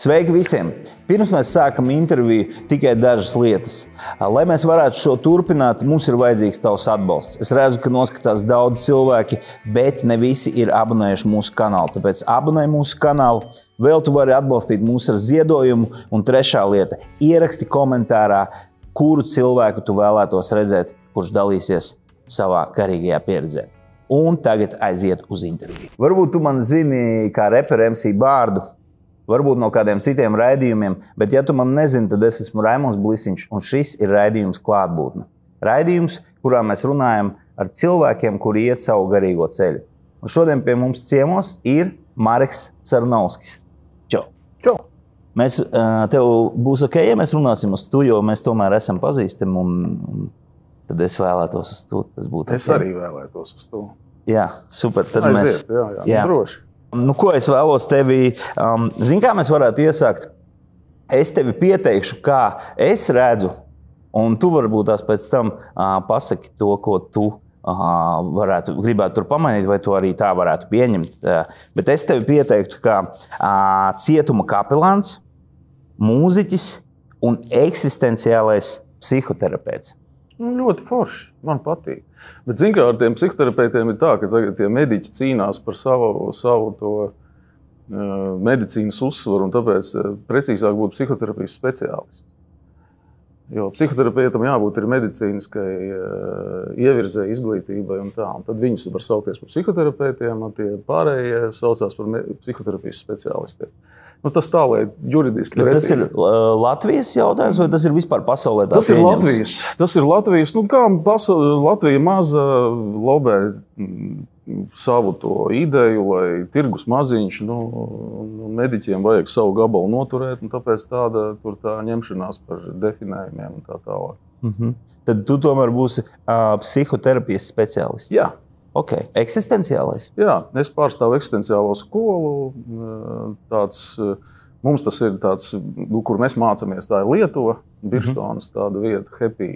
Sveiki visiem! Pirms mēs sākam interviju, tikai dažas lietas. Lai mēs varētu šo turpināt, mums ir vajadzīgs tavs atbalsts. Es redzu, ka noskatās daudz cilvēki, bet ne visi ir abonējuši mūsu kanālu. Tāpēc abonē mūsu kanālu. Vēl tu vari atbalstīt mūs ar ziedojumu. Un trešā lieta – ieraksti komentārā, kuru cilvēku tu vēlētos redzēt, kurš dalīsies savā garīgajā pieredzē. Un tagad aiziet uz interviju. Varbūt tu man zini kā reperu MC Bārdu, varbūt no kādiem citiem raidījumiem, bet ja tu man nezini, tad es esmu Raimons Blisiņš, un šis ir raidījums Klātbūtne. Raidījums, kurā mēs runājam ar cilvēkiem, kuri iet savu garīgo ceļu. Un šodien pie mums ciemos ir Mareks Sarnovskis. Čau! Čau! Mēs, tev būs ok, ja mēs runāsim uz tu, jo mēs tomēr esam pazīstami, un tad es vēlētos uz tu. Tas būtu es okay. Arī vēlētos uz tu. Jā, super. Tad aiziet, jā. Droši. Nu, ko es vēlos tevi, zini, kā mēs varētu iesākt? Es tevi pieteikšu, kā es redzu, un tu varbūt tās pēc tam pasaki to, ko tu gribētu tur pamainīt, vai tu arī tā varētu pieņemt. Bet es tevi pieteiktu kā cietuma kapelāns, mūziķis un eksistenciālais psihoterapeits. Nu, ļoti forši, man patīk. Bet, zin kā, ar tiem psihoterapeitiem ir tā, ka tagad tie mediķi cīnās par savu to medicīnas uzsvaru, un tāpēc precīzāk būtu psihoterapijas speciālists. Jo psihoterapeitam jābūt ir medicīniskai ievirzē, izglītībai un tā. Un tad viņus var saukties par psihoterapeitiem, un tie pārējie saucās par psihoterapijas speciālistiem. Nu, tas tā, lai juridiski precīzi. Tas ir Latvijas jautājums, vai tas ir vispār pasaulē tā tas pieņems? Ir Latvijas. Tas ir Latvijas. Nu, kā Latvija maza lobē savu to ideju, lai tirgus maziņš, mediķiem vajag savu gabalu noturēt, un tāpēc tur tā ņemšanās par definējumiem un tā tālāk. Tad tu tomēr būsi psihoterapijas speciālists? Jā. Ok. Eksistenciālais? Jā, es pārstāvu eksistenciālo skolu. Mums tas ir tāds, kur mēs mācāmies, tā ir Lietuva, Birštonas tāda vieta, Happy,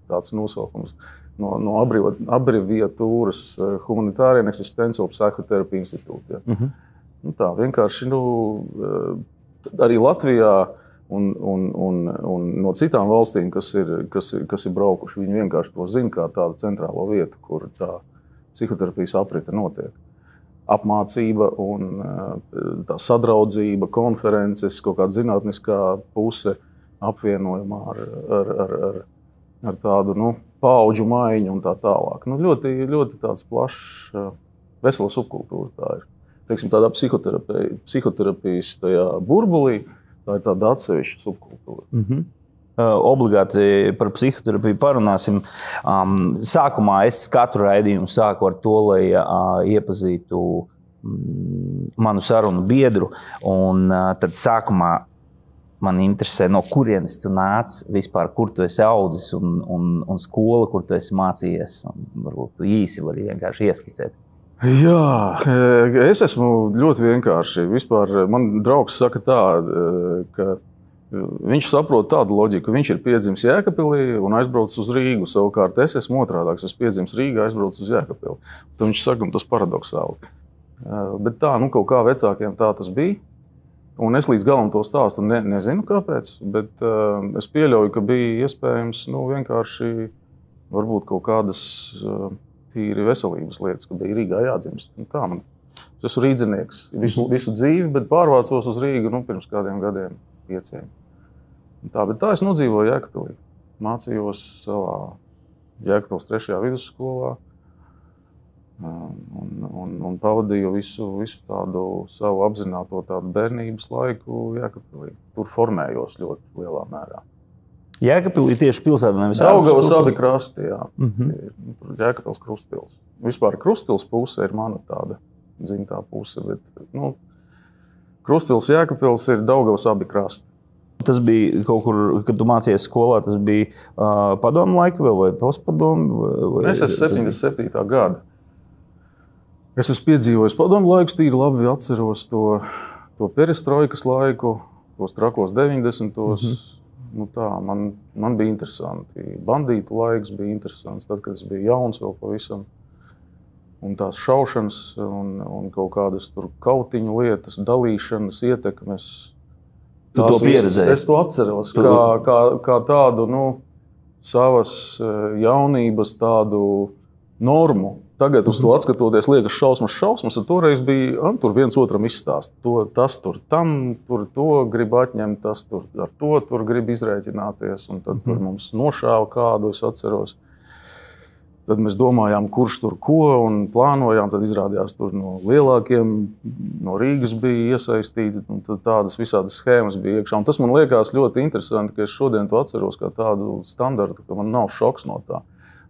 tāds nosaukums. No abreviatūras Humanitarian Existential Psychotherapy Institute. Ja. Tā vienkārši arī Latvijā un no citām valstīm, kas ir braukuši, viņi vienkārši to zina kā tādu centrālo vietu, kur tā psihoterapijas aprite notiek. Apmācība un tā sadraudzība, konferences, kaut kāda zinātniskā puse apvienojumā ar tādu paudžu maiņu un tā tālāk. Ļoti, ļoti tāds plašs, vesela subkultūra tā ir. Teiksim, tādā psihoterapijas tajā burbulī, tā ir tāda atsevišķa subkultūra. Obligāti par psihoterapiju parunāsim. Sākumā es katru raidījumu sāku ar to, lai iepazītu manu sarunu biedru. Un tad sākumā man interesē, no kurienes tu nāc vispār, kur tu esi audzis un skola, kur tu esi mācījies. Varbūt tu īsi vari vienkārši ieskicēt. Jā, es esmu ļoti vienkārši. Vispār man draugs saka tā, ka viņš saprot tādu loģiku, viņš ir piedzimis Jēkabpilī un aizbraucis uz Rīgu. Savukārt es esmu otrādāks, es piedzimis Rīgā, aizbraucis uz Jēkabpili. Tad viņš saka, tas paradoxāli. Bet tā, kaut kā vecākiem tā tas bija. Un es līdz galam to stāstu nezinu kāpēc, bet es pieļauju, ka bija iespējams vienkārši varbūt kaut kādas tīri veselības lietas, ka bija Rīgā jādzimst. Es esmu rīdzinieks visu dzīvi, bet pārvācos uz Rīgu pirms kādiem gadiem, 5. Bet tā es nodzīvoju Jēkabpilī. Mācījos savā Jēkabpils 3. vidusskolā un pavadīju visu tādu savu apzināto tādu bērnības laiku Jēkabpilī. Tur formējos ļoti lielā mērā. Jēkabpilī tieši pilsētā, nevis Daugavas abi krasti, jā. Tur Jēkabpils Krustpils. Vispār Krustpils puse ir mana tāda dzimtā puse, bet Krustpils Jēkabpils ir Daugavas abi krasti. Tas bija kaut kur, kad tu mācījies skolā, tas bija padomu laika vai postpadomu? Es esmu 77. gada. Es esmu piedzīvojis padomu laikus, tīri labi atceros to perestroikas laiku, tos trakos 90. Man bija interesanti. Bandītu laiks bija interesants, tad, kad es biju jauns vēl pavisam. Un tās šaušanas un kaut kādas tur kautiņu lietas, dalīšanas, ietekmes. Tu to pieredzēji? Es to atceros kā tādu, savas jaunības tādu normu. Tagad uz to atskatoties liekas šausmas, un toreiz bija, tur viens otram izstāst. Tas tur tam, to grib atņemt, tas tur ar to grib izrēķināties, un tad tur mums nošāva kādu, es atceros. Tad mēs domājām, kurš tur ko, un plānojām, tad izrādījās tur no lielākiem, no Rīgas bija iesaistīti, un tad tādas visādas schēmas bija iekšā. Un tas man liekas ļoti interesanti, ka es šodien to atceros kā tādu standartu, ka man nav šoks no tā.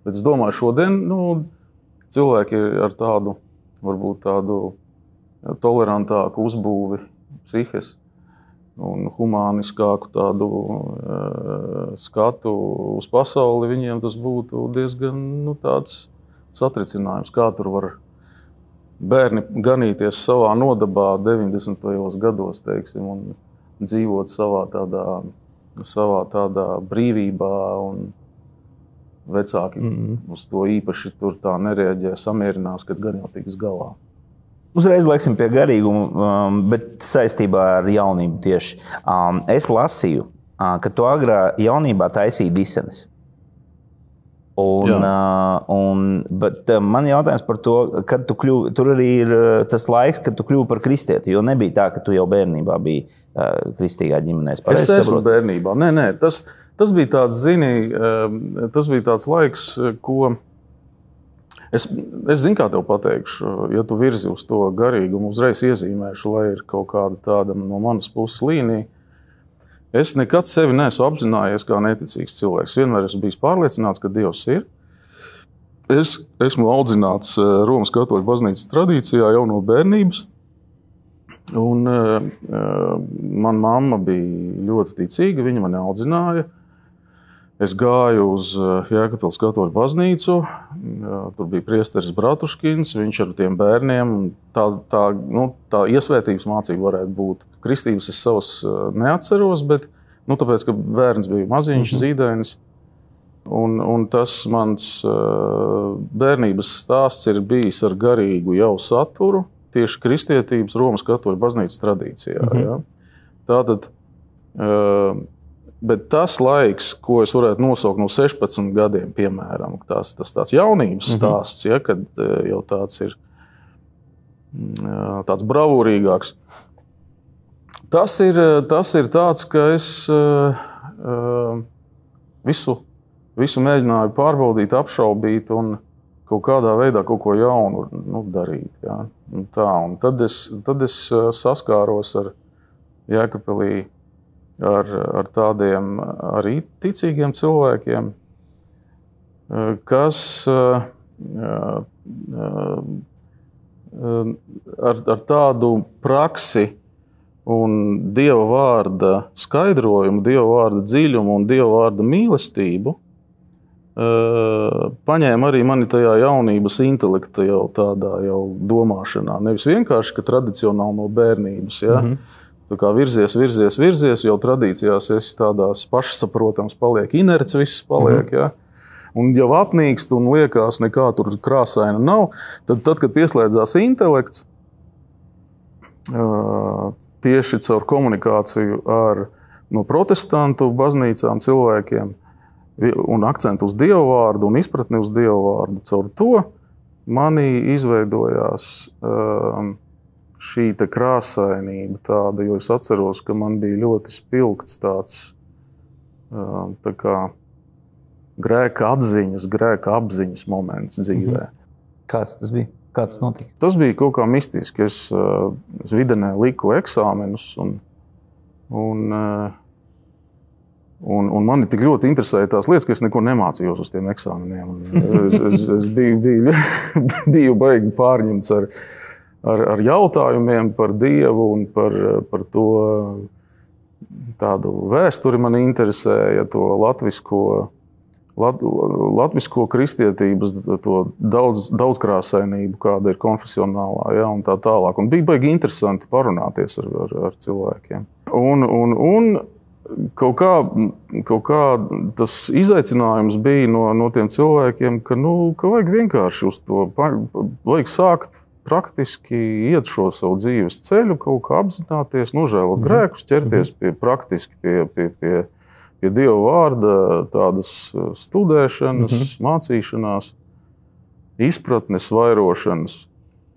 Bet es domāju, šodien, cilvēki ar tādu, varbūt tādu tolerantāku uzbūvi psihes un humāniskāku tādu skatu uz pasauli, viņiem tas būtu diezgan tāds satricinājums, kā tur var bērni ganīties savā nodabā 90. gados, teiksim, un dzīvot savā tādā brīvībā, un vecāki uz to īpaši tur tā nereaģē, samierinās, kad gan jau tiks galā. Uzreiz lieksim pie garīguma, bet saistībā ar jaunību tieši. Es lasīju, ka tu agrā jaunībā taisīji disenes. Bet man jautājums par to, kad tu kļuvi, tur arī ir tas laiks, kad tu kļuvi par kristieti, jo nebija tā, ka tu jau bērnībā biji kristīgā ģimenē. Es esmu bērnībā. Nē, tas bija tāds, tas bija tāds laiks, ko es zinu, kā tev pateikšu, ja tu virzi uz to garīgumu, uzreiz iezīmēšu, lai ir kaut kāda tāda no manas puses līnija. Es nekad sevi neesmu apzinājies kā neticīgs cilvēks. Vienmēr esmu bijis pārliecināts, ka Dievs ir. Es esmu audzināts Romas katoļu baznīcas tradīcijā jau no bērnības. Un mana mamma bija ļoti ticīga, viņa mani audzināja. Es gāju uz Jēkabpils katoļu baznīcu, tur bija priesteris Bratuškins, viņš ar tiem bērniem, tā iesvētības mācība varētu būt. Kristības es savas neatceros, bet tāpēc, ka bērns bija maziņš, zīdainis, un tas mans bērnības stāsts ir bijis ar garīgu jau saturu, tieši kristietības Romas katoļu baznīcas tradīcijā. Ja? Tātad, bet tas laiks, ko es varētu nosaukt no 16 gadiem, piemēram, tas tāds jaunības stāsts, ja, kad jau tāds ir tāds bravūrīgāks. Tas ir tāds, ka es visu mēģināju pārbaudīt, apšaubīt un kaut kādā veidā kaut ko jaunu darīt. Ja. Un tad es saskāros ar Jēkabpilī ar tādiem arī ticīgiem cilvēkiem, kas ar tādu praksi un Dieva vārda skaidrojumu, Dieva vārda dziļumu un Dieva vārda mīlestību paņēma arī mani tajā jaunības intelekta jau tādā jau domāšanā. Nevis vienkārši, ka tradicionāli no bērnības, ja? Tā kā virzies, jau tradīcijās esi tādās pašsaprotams paliek, inerts viss paliek, ja? Un jau apnīkst un liekas, nekā tur krāsaina nav, tad, kad pieslēdzās intelekts, tieši caur komunikāciju ar no protestantu baznīcām cilvēkiem un akcentu uz Dievu vārdu un izpratni uz Dievu vārdu, caur to manī izveidojās šī te krāsainība tāda, jo es atceros, ka man bija ļoti spilgts tāds tā kā grēka atziņas, grēka apziņas moments dzīvē. Kāds tas bija? Kā tas notika? Tas bija kaut kā mistiski. Es videnē liku eksāmenus un mani tik ļoti interesēja tās lietas, ka es neko nemācījos uz tiem eksāmeniem. Es biju baigi pārņemts ar jautājumiem par Dievu un par to tādu vēsturi mani interesēja, to latvisko kristietības, to daudzkrāsainību, kāda ir konfesionālā, ja, un tā tālāk. Un bija baigi interesanti parunāties ar cilvēkiem. Un kaut kā tas izaicinājums bija no tiem cilvēkiem, ka vajag vienkārši uz to, vajag sākt praktiski iet šo savu dzīves ceļu, kaut kā apzināties, nožēlot grēkus, ķerties pie Dieva vārda, tādas studēšanas, mācīšanās, izpratnes, vairošanas.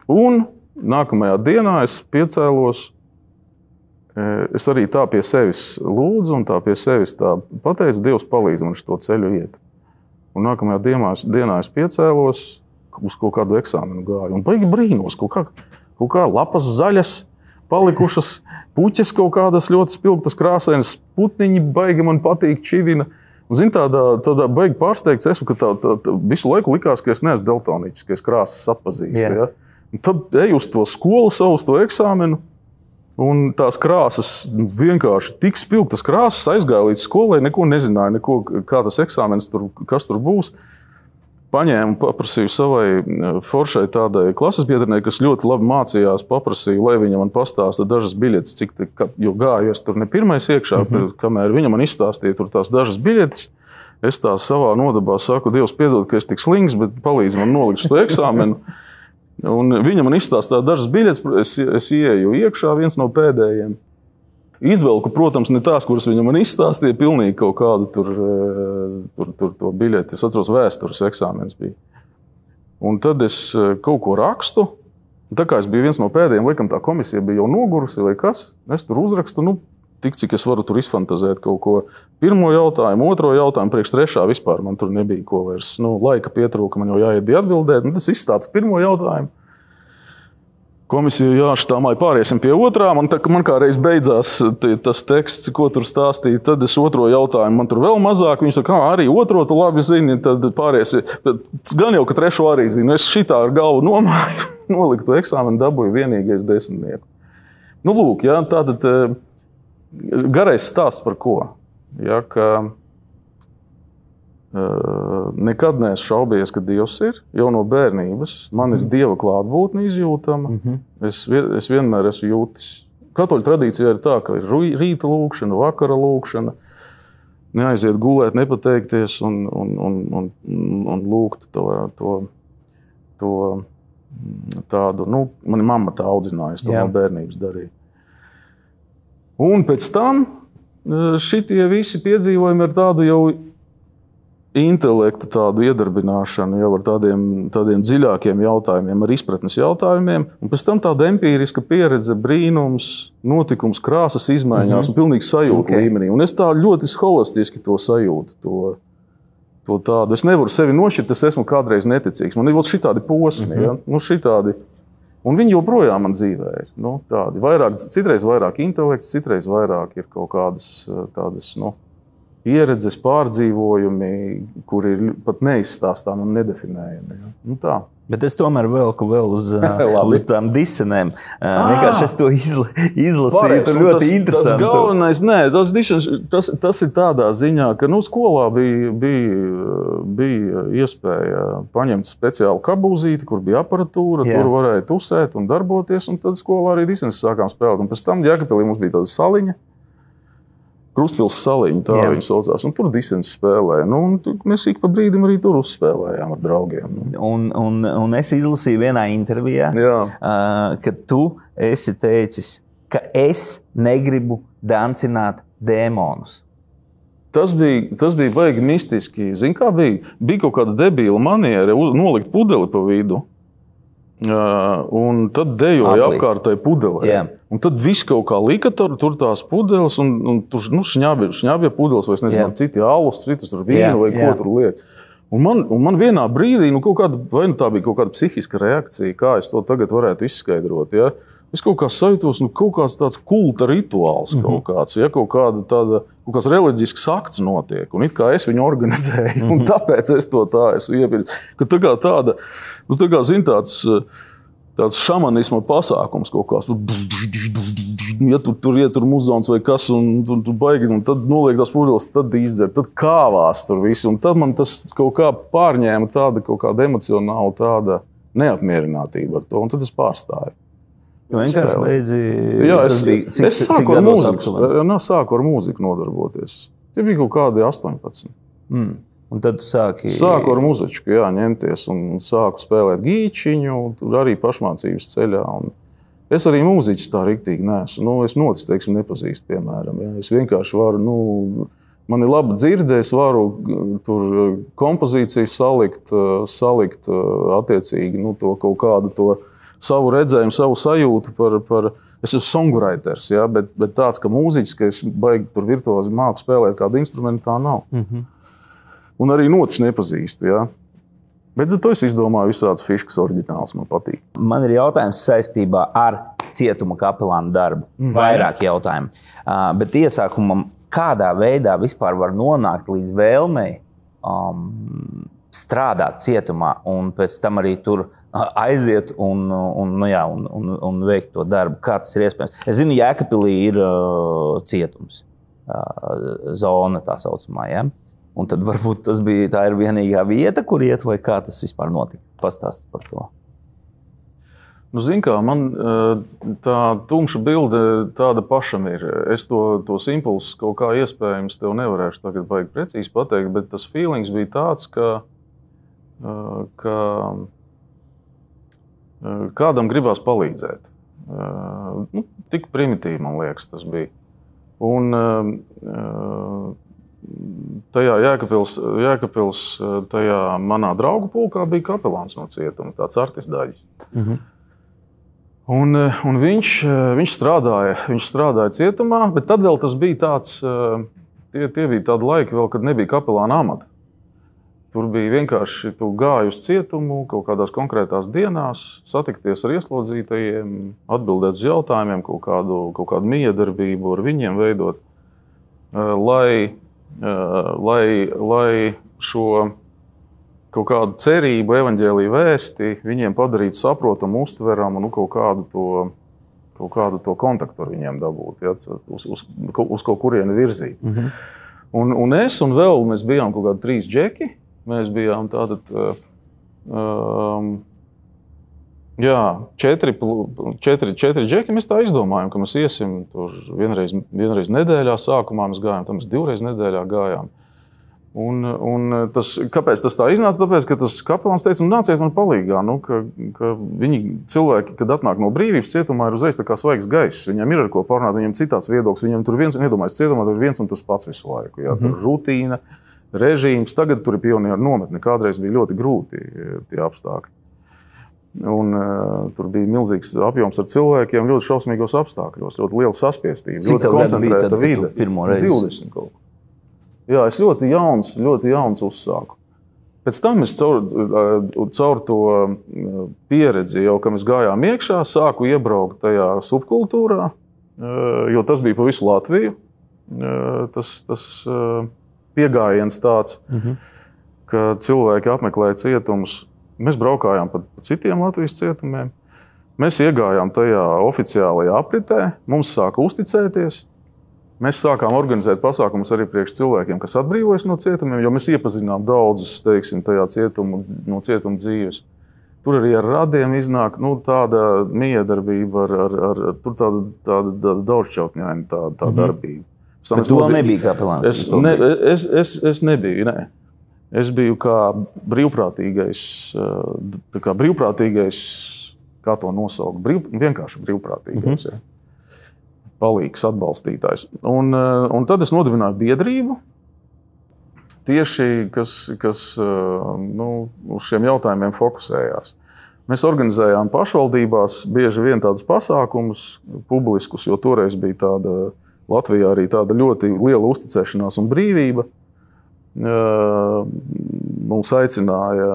Un nākamajā dienā es piecēlos, es arī tā pie sevis lūdzu un tā pie sevis tā pateicu, Dievs palīdz man šo ceļu iet. Un nākamajā dienā es piecēlos, uz kaut kādu eksāmenu gāju. Un baigi brīnos, kaut kā lapas zaļas, palikušas puķes kaut kādas ļoti spilgtas krāsainas, putniņi baigi man patīk, čivina. Un, zin, tādā baigi pārsteigts esmu, ka tā visu laiku likās, ka es neesmu daltonītis, ka es krāsas atpazīstu. Ja? Un tad eju uz to skolu savu, uz to eksāmenu, un tās krāsas vienkārši tik spilgtas krāsas, aizgāju līdz skolai, neko nezināju, kā tas eksāmens, kas tur būs. Paņēmu, paprasīju savai foršai tādai klases biedrenei, kas ļoti labi mācījās, paprasīju, lai viņa man pastāsta dažas biļetes, jo gāju es tur ne pirmais iekšā, kamēr viņa man izstāstīja tur tās dažas biļetes. Es tā savā nodabā saku, Dievs piedod, ka es tik slings, bet palīdz man nolikt šo eksāmenu. Un viņa man izstāstīja dažas biļetes, es ieeju iekšā, viens no pēdējiem. Izvelku, protams, ne tās, kuras viņa man izstāstīja, pilnīgi kaut kādu tur to biļeti. Es atceros, vēstures eksāmens bija. Un tad es kaut ko rakstu. Tā kā es biju viens no pēdējiem, laikam tā komisija bija jau nogurusi vai kas. Es tur uzrakstu, tik cik es varu tur izfantazēt kaut ko. Pirmo jautājumu, otro jautājumu, priekš trešā vispār man tur nebija ko vairs. Laika pietrūka, man jau jāiet bija atbildēt. Tas izstāsta pirmo jautājumu. Komisija jāštāmāja, pāriesim pie otrā. Man kā reiz beidzās tas teksts, ko tur stāstīja. Tad es otro jautājumu, man tur vēl mazāk. Viņš saka, arī otro tu labi zini, tad pāriesim. Gan jau, ka trešo arī zinu. Es šitā ar galvu nomāju, noliktu eksāmenu, dabūju vienīgais 10. Lūk, jā, tātad garais stāsts par ko? Ja, ka nekad neesmu šaubies, ka Dievs ir, jau no bērnības. Man ir Dieva klātbūtne izjūtama. Es vienmēr esmu jūtis. Katoļu tradīcijā ir tā, ka ir rīta lūkšana, vakara lūkšana, neaiziet gulēt, nepateikties un lūgt to tādu, mani mamma tā audzināja, es to no bērnības darīju. Un pēc tam šitie visi piedzīvojumi ar tādu jau intelekta tādu iedarbināšanu jau ar tādiem dziļākiem jautājumiem, ar izpratnes jautājumiem. Un pēc tam tāda empīriska pieredze, brīnums, notikums, krāsas izmaiņās un pilnīgi sajūta līmenī. Un es tā ļoti holistiski to sajūtu, to tādu. Es nevaru sevi nošķirt, es esmu kādreiz neticīgs. Man ir vēl šitādi posmi, šitādi. Un viņi joprojām man dzīvē ir. Tādi citreiz vairāk intelekts, citreiz vairāk ir kaut kādas tādas, pieredzes, pārdzīvojumi, kuri ir pat neizstāstām un nedefinējami. Tā. Bet es tomēr velku vēl uz tām disenēm. Vienkārši es to izlasīju, tas ļoti interesanti. Tas galvenais, tas ir tādā ziņā, ka skolā bija iespēja paņemt speciālu kabūzīti, kur bija aparatūra, tur varēja tusēt un darboties, un tad skolā arī disenes sākām spēlēt. Un pēc tam Jēkabpilī mums bija tāda saliņa, Krustpils saliņa, tā viņa saucās, un tur disenes spēlēja. Mēs ik pa brīdim arī tur uzspēlējām ar draugiem. Un es izlasīju vienā intervijā, ka tu esi teicis, ka es negribu dancināt dēmonus. Tas bija baigi mistiski. Zini, kā bija? Bija kaut kāda debīla maniera nolikt pudeli pa vidu. Un tad dejoja apkārtai pudelē. Un tad viss kaut kā lika tur tās pudeles, un tur šņābja pudeles, vai es nezinu, citi alus, citas tur vīnu vai ko tur liek. Un man vienā brīdī, vai tā bija kaut kāda psihiska reakcija, kā es to tagad varētu izskaidrot. Ja? Es kaut kā sajūtos, kaut kāds tāds kulta rituāls kaut kāds, ja? Kaut kāds reliģisks akts notiek, un it kā es viņu organizēju, un tāpēc es to tā esmu iepircis. Ka tā kā zin, tāds šamanisma pasākums kaut kāds, tur muzons vai kas, un tur baigi, un tad noliek tās pudeles, tad izdzer, tad kāvās tur visi, un tad man tas kaut kā pārņēma tāda kaut kāda emocionāla tāda neapmierinātība ar to, un tad es pārstāju. Vienkārši beidzi... Jā, es sāku ar mūziku nodarboties. Tie bija kaut kādi 18. Un tad tu sāki... Sāku ar muzičku, jā, ņemties un sāku spēlēt gīčiņu, tur arī pašmācības ceļā. Un es arī mūziķis tā riktīgi neesmu. Es notis, teiksim, nepazīstu, piemēram. Jā. Es vienkārši varu, man ir laba dzirde, es varu tur kompozīciju salikt attiecīgi, to kaut kādu to savu redzējumu, savu sajūtu par es esmu songwriters, jā, bet tāds, ka mūziķis, ka es baigi tur virtuozi māku spēlēt kādu instrumentu, tā nav. Un arī notis nepazīstu, jā. Bet to es izdomāju visādas fiškas oriģināls, man patīk. Man ir jautājums saistībā ar cietuma kapelāna darbu. Vairāk jautājumu. Bet iesākumam, kādā veidā vispār var nonākt līdz vēlmei strādāt cietumā un pēc tam arī tur aiziet un veikt to darbu? Kā tas ir iespējams? Es zinu, Jēkabpilī ir cietums, zona tā saucamā, ja? Un tad varbūt tā ir vienīgā vieta, kur iet, vai kā tas vispār notika? Pastāsti par to. Zini kā, man tā tumša bilde tāda pašam ir. Es tos impulsus kaut kā iespējams tev nevarēšu tagad baigi precīzi pateikt, bet tas feelings bija tāds, ka kādam gribās palīdzēt. Tik primitīvi, man liekas, tas bija. Un tajā Jēkabpils tajā manā draugu pulkā bija kapelāns no cietuma, tāds artistdaļis. Un viņš strādāja cietumā, bet tad vēl tas bija tāds, tie bija tādi laiki vēl, kad nebija kapelāna amata. Tur bija vienkārši, tu gāji uz cietumu kaut kādās konkrētās dienās, satikties ar ieslodzītajiem, atbildēt uz jautājumiem, kaut kādu miedarbību ar viņiem veidot, lai šo kaut kādu cerību, evaņģēliju vēsti viņiem padarīt saprotamu, uztveramu, kaut kādu to kontaktu ar viņiem dabūt, ja, uz kaut kurieni virzīt. Un es un vēl mēs bijām kaut kādi 3 džeki. Mēs bijām tātad, 4 džeki, mēs tā izdomājām, ka mēs iesim tur vienreiz nedēļā sākumā, mēs gājām, tad mēs 2 reizes nedēļā gājām. Un kāpēc tas tā iznāca? Tāpēc, ka tas kapelāns teica, nāciet man palīgā, ka viņi cilvēki, kad atnāk no brīvības cietumā, ir uzreiz tā kā svaigs gaiss. Viņam ir ar ko pārnāt, viņam citāds viedoklis, viņam tur iedomājas cietumā, tur viens un tas pats visu laiku. Jā, tur rutīna, režīms, tagad tur ir pionieru nometne, kādreiz bija ļoti grūti tie apstākļi. Un tur bija milzīgs apjoms ar cilvēkiem ļoti šausmīgos apstākļos, ļoti liela saspiestība, ļoti koncentrēta vide. 20 kaut ko. Jā, es ļoti jauns uzsāku. Pēc tam es caur to pieredzi, jau, ka mēs gājām iekšā, sāku iebraukt tajā subkultūrā, jo tas bija pa visu Latviju. Tas piegājiens tāds, ka cilvēki apmeklēja cietumus. Mēs braukājām pa citiem Latvijas cietumiem. Mēs iegājām tajā oficiālajā apritē, mums sāka uzticēties. Mēs sākām organizēt pasākumus arī priekš cilvēkiem, kas atbrīvojas no cietumiem, jo mēs iepazinām daudzus, teiksim, tajā no cietuma dzīves. Tur arī ar radiem iznāk tāda miedarbība, tur tāda daudzšķautņaina tā darbība. Bet tu vēl nebija kapelāns? Es nebiju, nē. Es biju kā brīvprātīgais, kā to nosaukt, vienkārši brīvprātīgais, palīgs, atbalstītājs. Un tad es nodibināju biedrību, tieši, kas uz šiem jautājumiem fokusējās. Mēs organizējām pašvaldībās bieži vien tādus pasākumus publiskus, jo toreiz bija tāda Latvijā arī tāda ļoti liela uzticēšanās un brīvība. Mums aicināja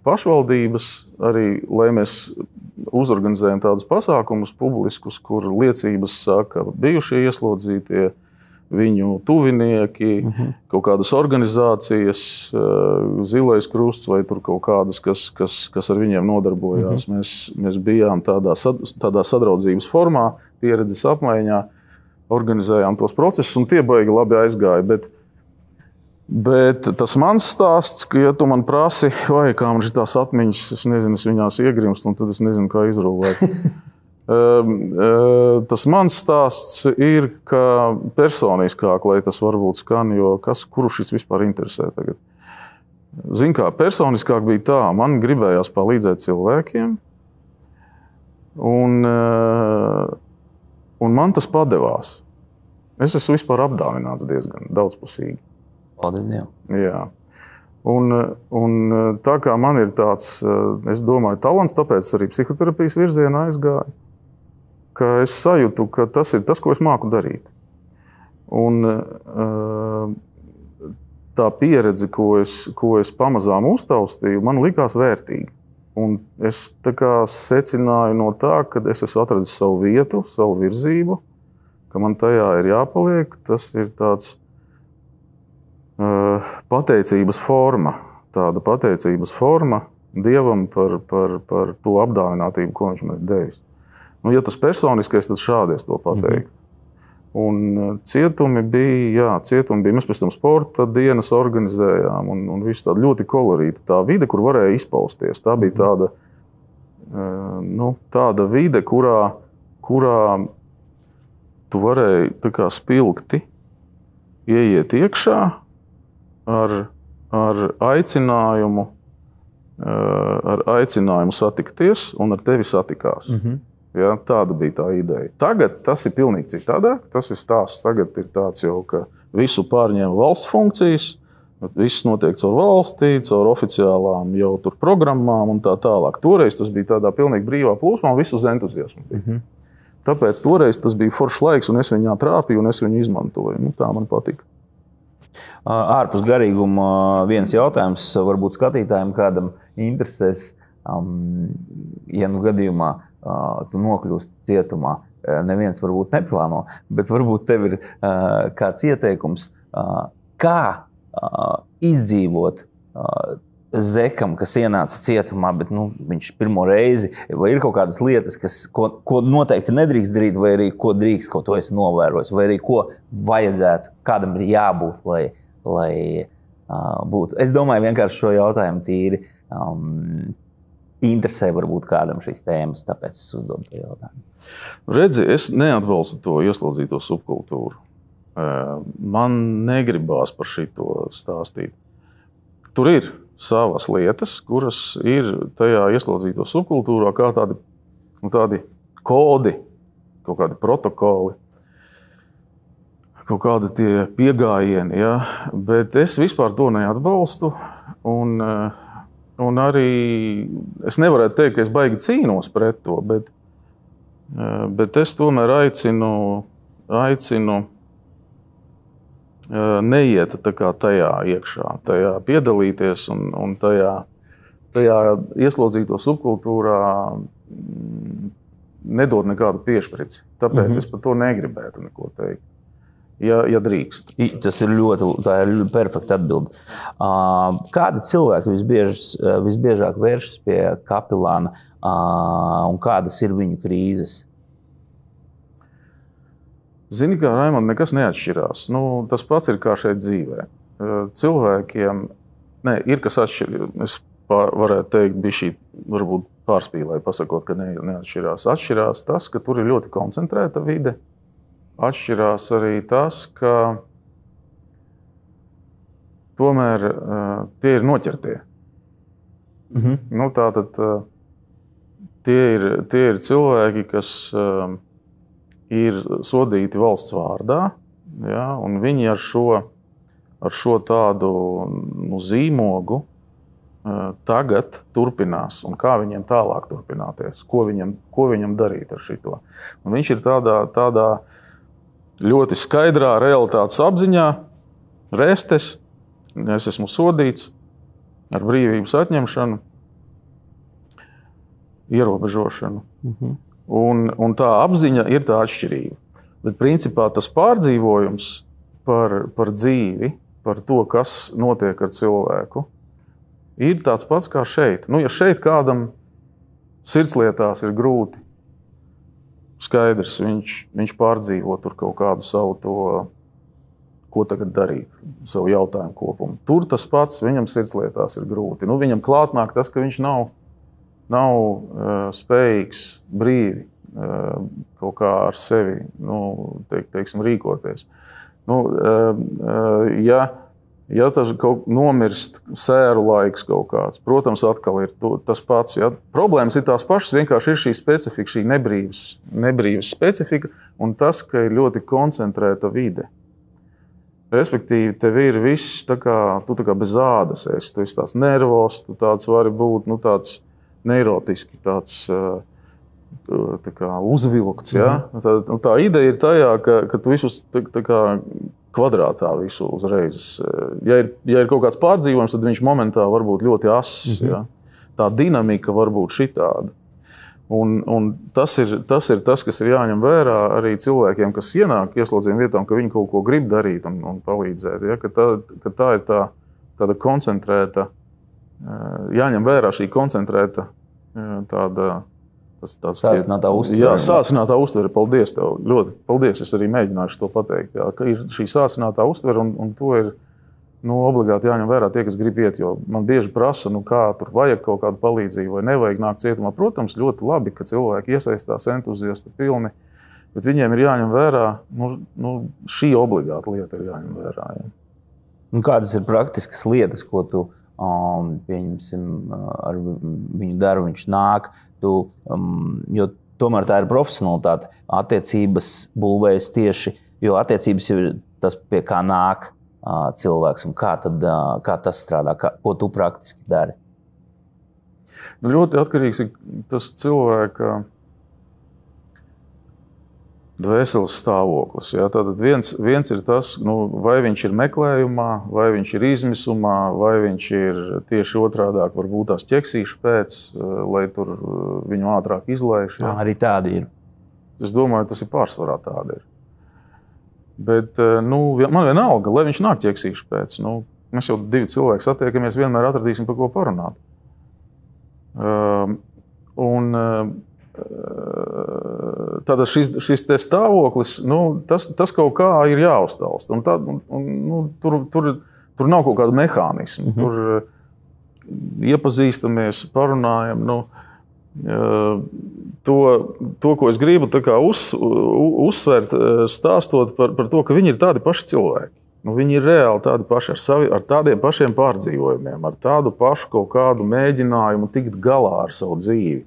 pašvaldības arī, lai mēs uzorganizējam tādus pasākumus publiskus, kur liecības saka bijušie ieslodzītie, viņu tuvinieki, kaut kādas organizācijas, Zilais krusts vai tur kaut kādas, kas ar viņiem nodarbojās. Mēs bijām tādā sadraudzības formā, pieredzes apmaiņā, organizējām tos procesus, un tie baigi labi aizgāja. Bet tas mans stāsts, ka, ja tu man prasi, vai kā man šitās atmiņas, es nezinu, es viņās iegrimstu, un tad es nezinu, kā izrulēt. Tas mans stāsts ir personiskāk, lai tas varbūt skan, jo kuru šis vispār interesē tagad. Zin kā, personiskāk bija tā, man gribējās palīdzēt cilvēkiem, un man tas padevās. Es esmu vispār apdāvināts diezgan daudzpusīgi. Paldies Dievam. Jā. Un tā kā man ir tāds, es domāju, talants, tāpēc arī psihoterapijas virzienā aizgāju, ka es sajūtu, ka tas ir tas, ko es māku darīt. Un tā pieredze, ko es pamazām uztaustīju, man likās vērtīga. Un es tā kā secināju no tā, ka es esmu atradis savu vietu, savu virzību, ka man tajā ir jāpaliek. Tas ir tāds pateicības forma, tāda pateicības forma Dievam par to apdāvinātību, ko viņš man ir devis. Nu, ja tas personiskais, tad šādi es to pateiktu. Un cietumi bija, mēs pēc tam sporta dienas organizējām un viss tāda ļoti kolorīta. Tā vide, kur varēja izpausties, tā bija tāda, tāda vide, kurā tu varēji tā kā spilgti ieiet iekšā ar aicinājumu satikties un ar tevi satikās. Ja, tāda bija tā ideja. Tagad tas ir pilnīgi citādāk. Tas ir stāsts. Tagad ir tāds jau, ka visu pārņem valsts funkcijas, viss notiek caur valstī, caur oficiālām jau tur programmām un tā tālāk. Toreiz tas bija tādā pilnīgi brīvā plūsmā un viss uz entuziasmu bija. Tāpēc toreiz tas bija foršs laiks un es viņā trāpīju un es viņu izmantoju. Nu, tā man patika. Ārpus garīguma viens jautājums varbūt skatītājiem kādam interesēs, ja nu gadījumā tu nokļūsti cietumā, neviens varbūt neplāno, bet varbūt tev ir kāds ieteikums, kā izdzīvot zekam, kas ienāca cietumā, bet viņš pirmo reizi, vai ir kaut kādas lietas, ko noteikti nedrīkst darīt, vai arī ko drīkst, ko tu esi novērojis, vai arī ko vajadzētu, kādam ir jābūt, lai būtu. Es domāju vienkārši šo jautājumu tīri interesē varbūt kādam šīs tēmas, tāpēc es uzdodu to jautājumu. Redzi, es neatbalstu to ieslodzīto subkultūru. Man negribās par šito stāstīt. Tur ir savas lietas, kuras ir tajā ieslodzīto subkultūrā kā tādi kodi, kaut kādi protokoli, kaut kādi tie piegājieni, ja? Bet es vispār to neatbalstu un arī es nevarētu teikt, ka es baigi cīnos pret to, bet es tomēr aicinu neiet tā kā tajā iekšā, tajā piedalīties un tajā ieslodzīto subkultūrā nedod nekādu piešprici. Tāpēc es par to negribētu neko teikt. Ja drīkst. Tas ir tā ir perfekta atbilde. Kādi cilvēki visbiežāk vēršas pie kapelāna un kādas ir viņu krīzes? Zini, kā Raimond, nekas neatšķirās. Tas pats ir kā šeit dzīvē. Cilvēkiem, ir kas atšķir. Es varētu teikt, bišķi varbūt pārspīlēju pasakot, ka neatšķirās. Atšķirās tas, ka tur ir ļoti koncentrēta vide. Atšķirās arī tas, ka tomēr tie ir noķertie. Tātad tie ir cilvēki, kas ir sodīti valsts vārdā, ja, un viņi ar šo tādu zīmogu tagad turpinās, un kā viņiem tālāk turpināties, ko viņam darīt ar šito. Un viņš ir tādā ļoti skaidrā realitātes apziņā, restes, es esmu sodīts ar brīvības atņemšanu, ierobežošanu. Un tā apziņa ir tā atšķirība. Bet principā tas pārdzīvojums par dzīvi, par to, kas notiek ar cilvēku, ir tāds pats kā šeit. Ja šeit kādam sirdslietās ir grūti, skaidrs, viņš pārdzīvo tur kaut kādu savu to, ko tagad darīt, savu jautājumu kopumu. Tur tas pats, viņam sirdslietās ir grūti. Viņam klāt nāk tas, ka viņš nav spējīgs brīvi kaut kā ar sevi teiksim, rīkoties. Ja tas kaut nomirst sēru laiks kaut kāds, protams, atkal ir tas pats. Ja? Problēmas ir tās pašas, vienkārši ir šī specifika, šī nebrīvas specifika un tas, ka ir ļoti koncentrēta vide. Respektīvi, tev ir viss tu tā kā bez ādas esi. Tu esi tāds nervos, tu tāds vari būt, tāds neirotiski, tāds tā kā uzvilkts. Ja? Tā ideja ir tajā, ka tu visus tā kā kvadrātā visu uzreiz. Ja ir kaut kāds pārdzīvojums, tad viņš momentā var būt ļoti ass. Ja? Tā dinamika var būt šitāda. Un tas ir tas, kas ir jāņem vērā arī cilvēkiem, kas ienāk ieslodzījuma vietām, ka viņi kaut ko grib darīt un palīdzēt. Ja? Ka tā ir tāda koncentrēta, jāņem vērā šī koncentrēta tāda sācinātā uztvere. Jā, sācinātā uztvere. Paldies tev. Ļoti paldies. Es arī mēģināšu to pateikt. Jā, ka ir šī sācinātā uztvere un to ir obligāti jāņem vērā tie, kas grib iet. Jo man bieži prasa, kā tur vajag kaut kādu palīdzību vai nevajag nākt cietumā. Protams, ļoti labi, ka cilvēki iesaistās entuziasti pilni, bet viņiem ir jāņem vērā, šī obligāta lieta ir jāņem vērā. Ja. Kādas ir praktiskas lietas, ko tu, pieņemsim, ar viņu daru, viņš nāk, jo tomēr tā ir profesionalitāte. Attiecības būvējas tieši, jo attiecības ir tas, pie kā nāk cilvēks un kā tas strādā, ko tu praktiski dari? Ļoti atkarīgs ir tas cilvēka dvēseles stāvoklis. Ja? Tātad viens ir tas, vai viņš ir meklējumā, vai viņš ir izmisumā, vai viņš ir tieši otrādāk, varbūt tās ķeksīšu pēc, lai tur viņu ātrāk izlaiž. Ja? Arī tādi ir. Es domāju, tas ir pārsvarā tādi ir. Bet man vienalga, lai viņš nāk ķeksīšu pēc. Mēs jau divi cilvēki satiekamies, vienmēr atradīsim, par ko parunāt. Tātad šis te stāvoklis, tas kaut kā ir jāuztalst. Tur nav kaut kāda mehānisma. Tur iepazīstamies, parunājam. To, ko es gribu uzsvērt, stāstot par to, ka viņi ir tādi paši cilvēki. Viņi ir reāli tādi paši ar tādiem pašiem pārdzīvojumiem, ar tādu pašu kaut kādu mēģinājumu tikt galā ar savu dzīvi.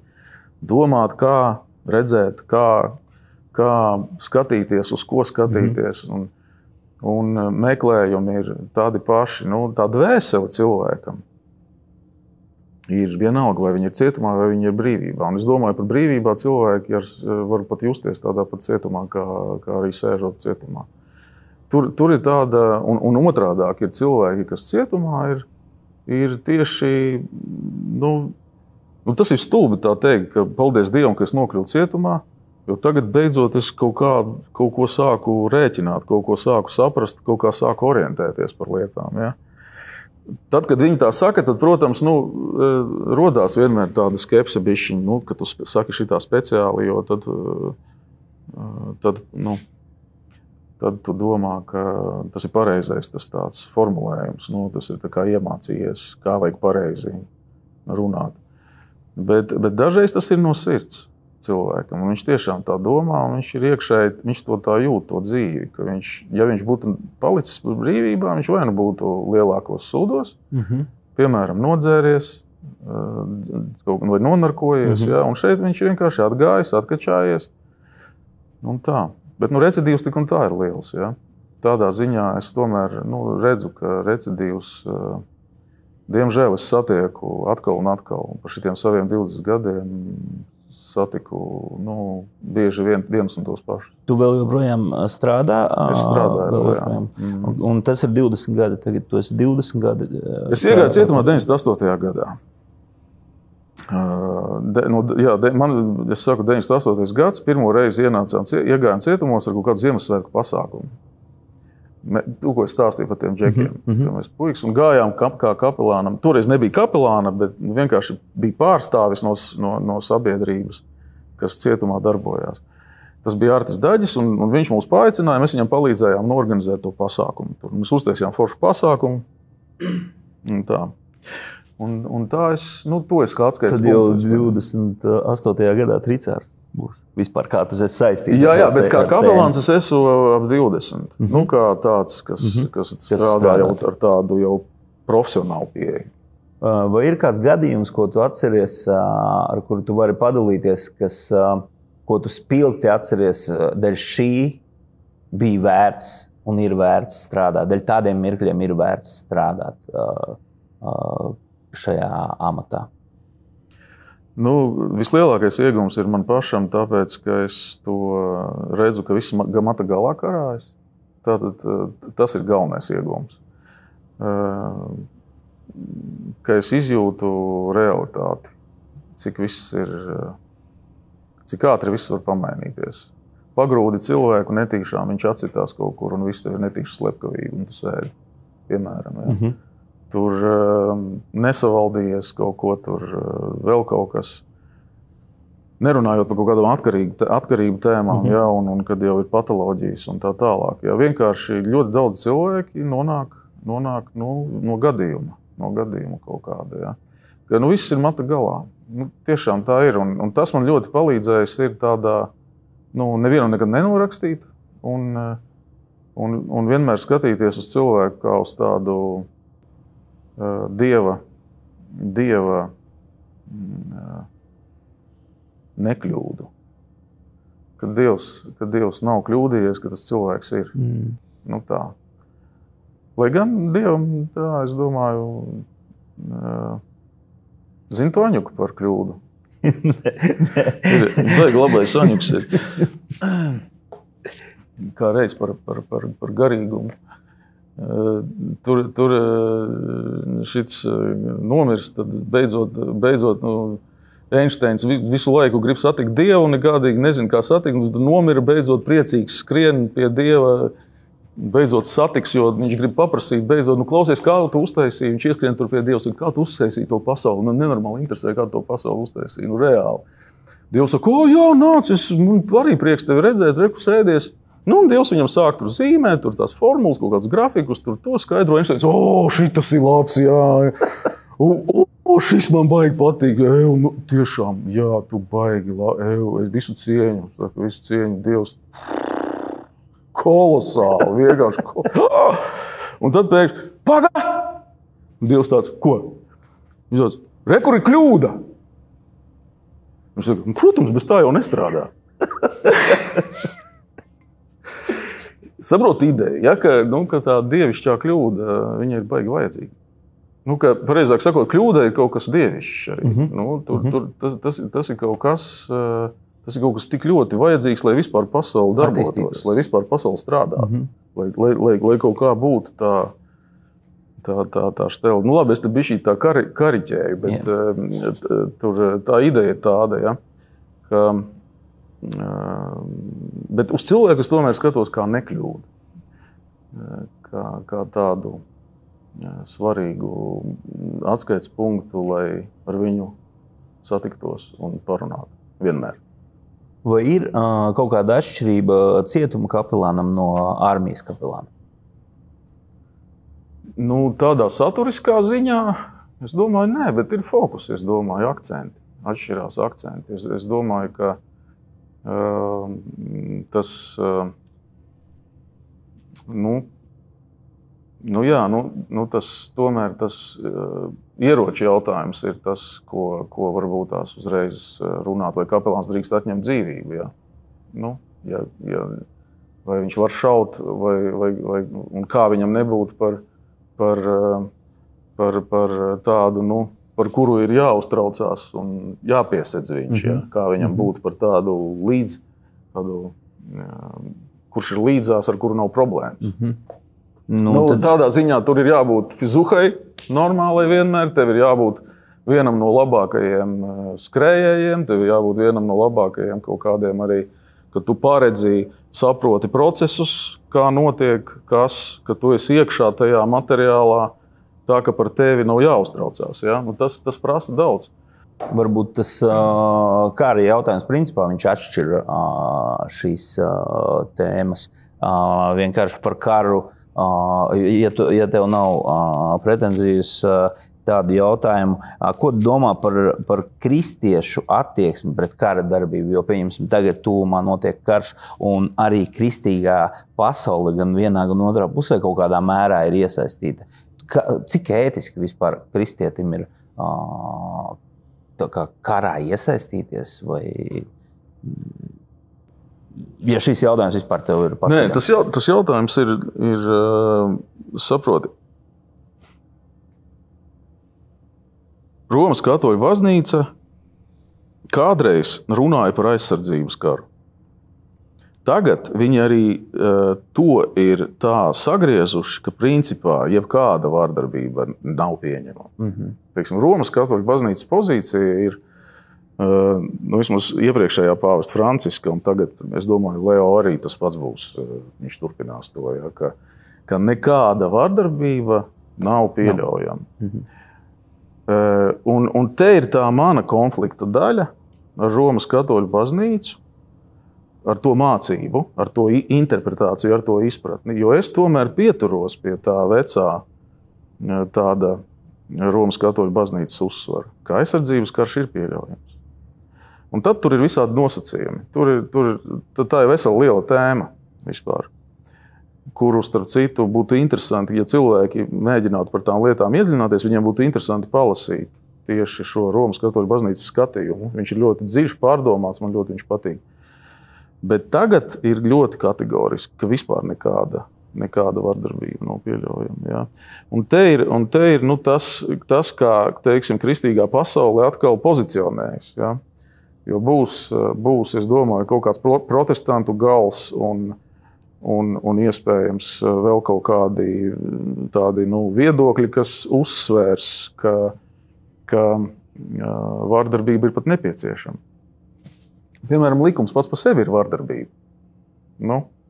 Domāt, kā redzēt, kā skatīties, uz ko skatīties. Un meklējumi ir tādi paši, tā dvēsele cilvēkam. Ir vienalga, vai viņi ir cietumā, vai viņi ir brīvībā. Un es domāju, par brīvībā cilvēki var pat justies tādā pat cietumā, kā arī sēžot cietumā. Tur ir tāda, un otrādāk ir cilvēki, kas cietumā ir tieši, tas ir stulbi tā teikt, ka paldies Dievam, ka es nokļuvu cietumā, jo tagad beidzot es kaut ko sāku rēķināt, kaut ko sāku saprast, kaut kā sāku orientēties par lietām, ja. Tad, kad viņi tā saka, tad, protams, rodās vienmēr tāda skepse bišķiņa, ka tu saki šitā speciāli, jo tad tu domā, ka tas ir pareizais, tas tāds formulējums, tas ir tā kā iemācījies, kā vajag pareizi runāt. Bet dažreiz tas ir no sirds cilvēkam, un viņš tiešām tā domā, un viņš ir iekšēji, viņš to tā jūt, to dzīvi, ka ja viņš būtu palicis brīvībā, viņš vai nu būtu lielākos sūdos, piemēram, nodzēries, vai nonarkojies, ja, un šeit viņš ir vienkārši atgājis, atkačājies, un tā. Bet recidīvs tik un tā ir liels, ja. Tādā ziņā es tomēr redzu, ka recidīvs, diemžēl es satieku atkal un atkal, par šitiem saviem 20 gadiem, satiku bieži viens un tos pašus. Tu vēl joprojām strādā? Es strādāju joprojām. Un tas ir 20 gadi, tagad tu esi 20 gadi? Es iegāju cietumā 98. gadā. Es saku 98. gads, pirmo reizi iegājām cietumos ar kaut kādu Ziemassvētku pasākumu. To, ko es stāstīju par tiem džekiem. Mēs puikas un gājām kā kapelānam. Toreiz nebija kapelāna, bet vienkārši bija pārstāvis no sabiedrības, kas cietumā darbojās. Tas bija Artis Daģis, un viņš mūs paaicināja, mēs viņam palīdzējām norganizēt to pasākumu. Tur mēs uztaisījām foršu pasākumu. Un tā. Un tā to es kā atskaites punkts. Tad jau 28. gadā Tricārs būs. Vispār kā tu esi saistīts? Jā, bet kā kapelāns es esmu ap 20. Nu, kā tāds, kas strādā jau ar tādu jau profesionālu pieeju. Vai ir kāds gadījums, ko tu atceries, ar kuru tu vari padalīties, ko tu spilgti atceries, dēļ šī bija vērts un ir vērts strādāt, dēļ tādiem mirkļiem ir vērts strādāt šajā amatā? Nu, vislielākais iegūms ir man pašam, tāpēc, ka es to redzu, ka viss mata galā karājas. Tātad tas ir galvenais iegūms. Ka es izjūtu realitāti, cik ātri viss var pamainīties. Pagrūdi cilvēku netīšām, viņš atsitās kaut kur un viss tev ir netīša slepkavība, un tu sēdi, piemēram. Ja. Tur nesavaldījies kaut ko, tur vēl kaut kas. Nerunājot par kaut kādām atkarību tēmām, ja, un kad jau ir patoloģijas un tā tālāk. Ja. Vienkārši ļoti daudz cilvēki nonāk no gadījuma kaut kāda. Ja. Ka, viss ir mata galā. Tiešām tā ir. Un tas man ļoti palīdzējis ir tādā, nevienam nekad nenorakstīt un vienmēr skatīties uz cilvēku kā uz tādu dieva nekļūdu. Kad Dievs nav kļūdījies, ka tas cilvēks ir. Tā. Lai gan Dievam, tā, es domāju, zinu to Aņuku par kļūdu. Baigi labais Aņuks ir. Kā reiz par garīgumu. Tur šits nomirst, tad beidzot Einsteins visu laiku grib satikt Dievu, nekādīgi nezinu, kā satikt, un tad nomira, beidzot priecīgs skrien pie Dieva, beidzot satiks, jo viņš grib paprasīt, beidzot, klausies, kā tu uztaisīji, viņš ieskrien tur pie Dievs, kā tu uztaisīji to pasauli, nenormāli interesē, kā tu to pasauli uztaisīji, reāli. Dievs saka, jā, nāc, man arī prieks tevi redzēt, reku sēdies. Un Dievs viņam sāk tur zīmēt, tur tās formulas, kaut kādus grafikus, tur to skaidro. Viņš teica, šitas ir labs, jā. Šis man baigi patīk. Tiešām, jā, tu baigi labi. Es visu cieņu, Dievs. Kolosāli, vienkārši kolosāli. Un tad pēkšņi, pagā! Dievs tāds, ko? Viņš tāds, kur ir kļūda? Viņš saka, protams, bez tā jau nestrādā. Saprot ideju, ja, ka tā dievišķā kļūda, viņa ir baigi vajadzīga. Ka, pareizāk sakot, kļūda ir kaut kas dievišķs arī. Tas ir kaut kas tik ļoti vajadzīgs, lai vispār pasauli darbotos, lai vispār pasauli strādātu, lai kaut kā būtu tā štela. Labi, es te bišķi tā kariķēju, bet tur tā ideja ir tāda, ja, ka bet uz cilvēku es tomēr skatos kā nekļūdu, kā tādu svarīgu atskaites punktu, lai ar viņu satiktos un parunātu vienmēr. Vai ir kaut kāda atšķirība cietuma kapelānam no armijas kapelāna? Tādā saturiskā ziņā, es domāju, nē, bet ir fokus, es domāju, akcenti, atšķirās akcenti. Es domāju, ka tas, tas tomēr tas ieroču jautājums ir tas, ko varbūt tās uzreiz runāt, vai kapelāns drīkst atņemt dzīvību. Ja. Vai viņš var šaut, vai un kā viņam nebūtu par tādu, par kuru ir jāuztraucās un jāpiesedz viņš, ja? Kā viņam būtu par tādu kurš ir līdzās, ar kuru nav problēmas. Tādā ziņā tur ir jābūt fizuhai, normālai vienmēr, tev ir jābūt vienam no labākajiem skrējējiem, tev ir jābūt vienam no labākajiem kaut kādiem arī, ka tu paredzi, saproti procesus, kā notiek, ka tu esi iekšā tajā materiālā, tā, ka par tevi nav jāuztraucās. Ja? Tas prasa daudz. Varbūt tas kā arī jautājums principā viņš atšķir šīs tēmas. Vienkārši par karu, ja tev nav pretenzijas, tādu jautājumu. Ko tu domā par kristiešu attieksmi pret kara darbību? Jo, pieņemsim, tagad tūmā notiek karš, un arī kristīgā pasaule gan vienā, gan otrā pusē kaut kādā mērā ir iesaistīta. Cik ētiski vispār kristietim ir tā kā karā iesaistīties? Vai... Ja šis jautājums vispār tev ir pats? Nē, tas jautājums ir saproti. Romas katoļu baznīca kādreiz runāja par aizsardzības karu. Tagad viņi arī to ir tā sagriezuši, ka principā jebkāda vārdarbība nav pieņemama. Teiksim, Romas katoļu baznīcas pozīcija ir vismaz iepriekšējā pāvesta Franciska, un tagad, es domāju, Leo arī tas pats būs, viņš turpinās to, ja, ka nekāda vardarbība nav pieļaujama. Un te ir tā mana konflikta daļa ar Romas katoļu baznīcu, ar to mācību, ar to interpretāciju, ar to izpratni, jo es tomēr pieturos pie tā vecā tāda Romas katoļu baznīcas uzsvara, ka aizsardzības karš ir pieļaujams. Un tad tur ir visādi nosacījumi. Tā ir vesela liela tēma vispār, kuru, starp citu, būtu interesanti, ja cilvēki mēģinātu par tām lietām iedziļināties, viņiem būtu interesanti palasīt tieši šo Romas katoļu baznīcas skatījumu. Viņš ir ļoti dziļš, pārdomāts, man ļoti viņš patīk. Bet tagad ir ļoti kategoriski, ka vispār nekāda vardarbība nav pieļaujama. Ja? Un te ir tas, kā, teiksim, kristīgā pasaulē atkal pozicionējas. Ja? Jo būs, es domāju, kaut kāds protestantu gals un iespējams vēl kaut kādi tādi viedokļi, kas uzsvērs, ka vārdarbība ir pat nepieciešama. Piemēram, likums pats par sevi ir vārdarbība.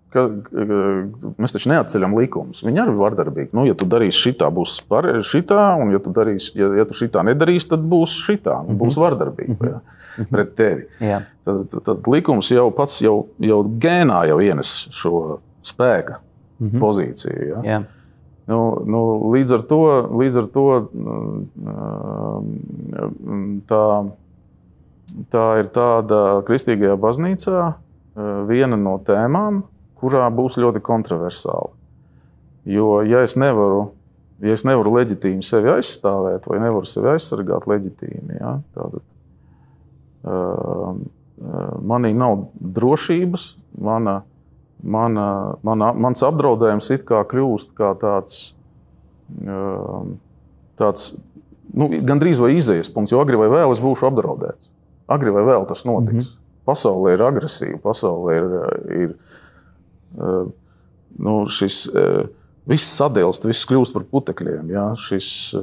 Mēs taču neatceļam likumus. Viņi arī ir vardarbīgi. Ja tu darīsi šitā, būs šitā, un ja tu šitā nedarīsi, tad būs šitā. Būs vardarbība pret tevi. Tad likums jau pats jau gēnā jau ienes šo spēka pozīciju. Ja? Līdz ar to tā ir tāda kristīgajā baznīcā viena no tēmām, kurā būs ļoti kontroversāli. Jo, ja es nevaru leģitīmi sevi aizstāvēt vai nevaru sevi aizsargāt leģitīmi, ja, tātad manī nav drošības, mans apdraudējums it kā kļūst kā tāds gandrīz vai izējas punkts, jo agri vai vēl es būšu apdraudēts. Agri vai vēl tas notiks. Pasaulē ir agresīva, pasaulē ir šis viss sadilst, viss kļūst par putekļiem. Ja? Šis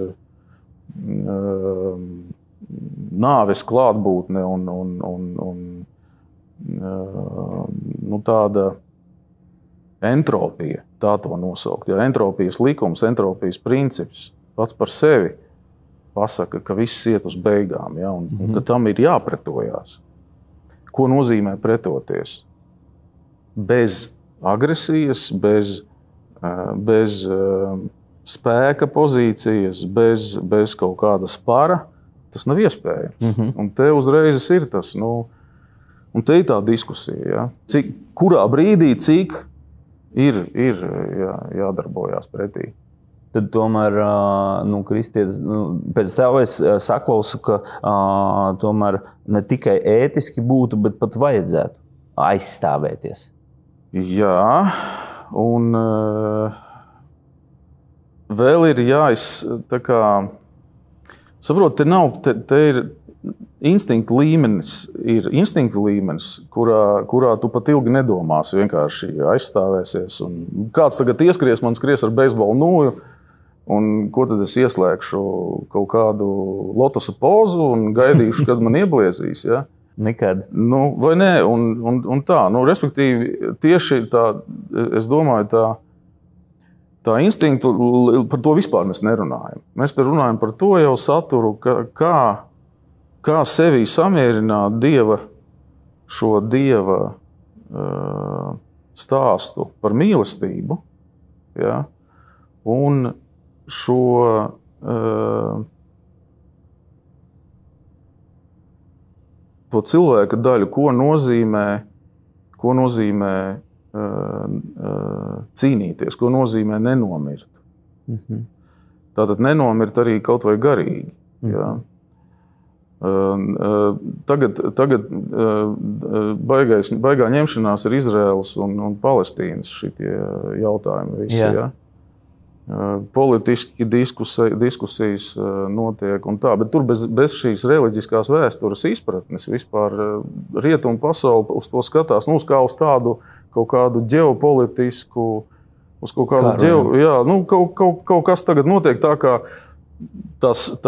nāves klātbūtne un tāda entropija, tā to nosaukt. Ja? Entropijas likums, entropijas princips pats par sevi pasaka, ka viss iet uz beigām. Ja? Un tad tam ir jāpretojās. Ko nozīmē pretoties? Bez agresijas, bez spēka pozīcijas, bez kaut kāda spara, tas nav iespējams. Un te uzreiz ir tas, un te ir tā diskusija, ja? Kurā brīdī cik ir jādarbojās pretī. Tad tomēr kristietis, pēc tev es saklausu, ka tomēr ne tikai ētiski būtu, bet pat vajadzētu aizstāvēties. Jā, un vēl ir saprot, te ir instinktu līmenis, kurā tu pat ilgi nedomāsi, vienkārši aizstāvēsies. Un kāds tagad ieskries, man skries ar beisbolu nūju, un ko tad es ieslēgšu kaut kādu lotosa pozu un gaidīšu, kad man iebliezīs, ja? Nekad. Vai nē, un tā. Respektīvi, tieši tā, es domāju, tā instinktu, par to vispār mēs nerunājam. Mēs te runājam par to jau saturu, kā sevī samierināt šo Dieva stāstu par mīlestību, ja? Un šo to cilvēka daļu, ko nozīmē cīnīties, ko nozīmē nenomirt. Tātad nenomirt arī kaut vai garīgi. Jā. Tagad baigā ņemšanās ir Izraēlas un Palestīnas šitie jautājumi visi. Jā. Politiski diskusijas notiek un tā, bet tur bez šīs reliģiskās vēstures izpratnes vispār rietumu pasauli uz to skatās, kā uz tādu kaut kādu ģeopolitisku, uz kaut kādu kaut kas tagad notiek tā kā tās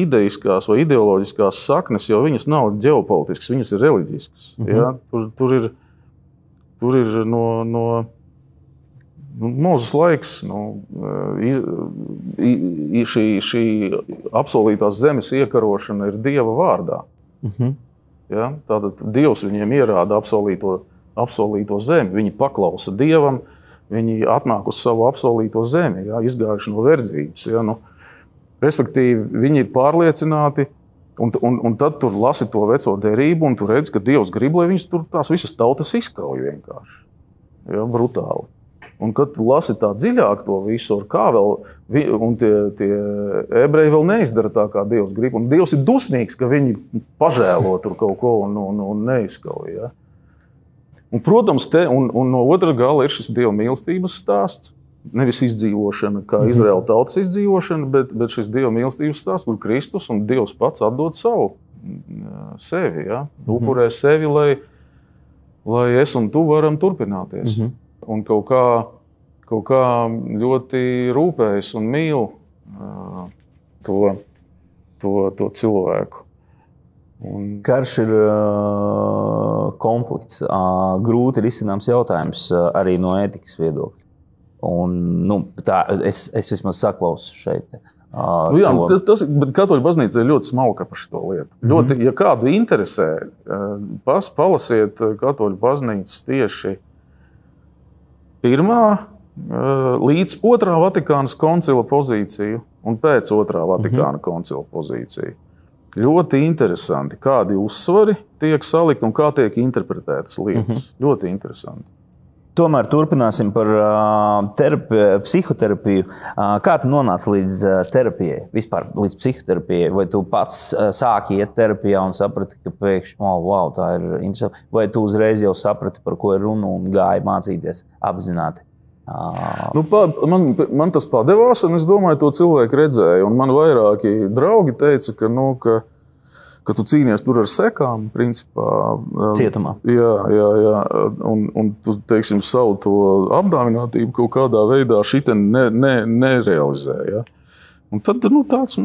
idejiskās vai ideoloģiskās saknes, jo viņas nav ģeopolitiskas, viņas ir reliģiskas. Jā? Tur ir no Mūzes laiks, šī apsolītās zemes iekarošana ir Dieva vārdā. Ja? Tātad Dievs viņiem ierāda apsolīto zemi, viņi paklausa Dievam, viņi atnāk uz savu apsolīto zemi, ja? Izgājuši no verdzības. Ja? Respektīvi, viņi ir pārliecināti, un tad tur lasi to veco derību, un tu redzi, ka Dievs grib, lai viņas tur tās visas tautas izkauj vienkārši. Ja? Brutāli. Un kad tu lasi tā dziļāk to visu, kā vēl, un tie ebreji vēl neizdara tā, kā Dievs grib, un Dievs ir dusmīgs, ka viņi pažēlo tur kaut ko un neizkauj. Ja? Un, protams, un no otra gala ir šis Dieva mīlestības stāsts, nevis izdzīvošana, kā Izraēla tautas izdzīvošana, bet šis Dieva mīlestības stāsts, kur Kristus un Dievs pats atdod sevi, ja? Upurē sevi, lai es un tu varam turpināties. Un kaut kā ļoti rūpējas un mīl to cilvēku. Karš ir konflikts, grūti risināms jautājums arī no ētikas viedokļa. Un, es vismaz saklausu šeit. Bet Katoļu baznīca ir ļoti smalka par šo lietu. Ļoti, ja kādu interesē, palasiet Katoļu baznīcas tieši pirmā līdz otrā Vatikānas koncila pozīciju un pēc otrā Vatikāna koncila pozīciju. Ļoti interesanti, kādi uzsvari tiek salikt un kā tiek interpretētas lietas. Ļoti interesanti. Tomēr turpināsim par psihoterapiju. Kā tu nonāci līdz terapijai, vispār līdz psihoterapijai? Vai tu pats sāki iet terapijā un saprati, ka pēkšņi, wow, tā ir interesanti? Vai tu uzreiz jau saprati, par ko ir runa un gāji mācīties apzināti? Man tas padevās, un es domāju, to cilvēku redzēju. Un man vairāki draugi teica, ka tu cīnies tur ar sekām, principā. Cietumā. Jā. Un tu, teiksim, savu to apdāvinātību kaut kādā veidā šitien nerealizē. Ja? Un tad tas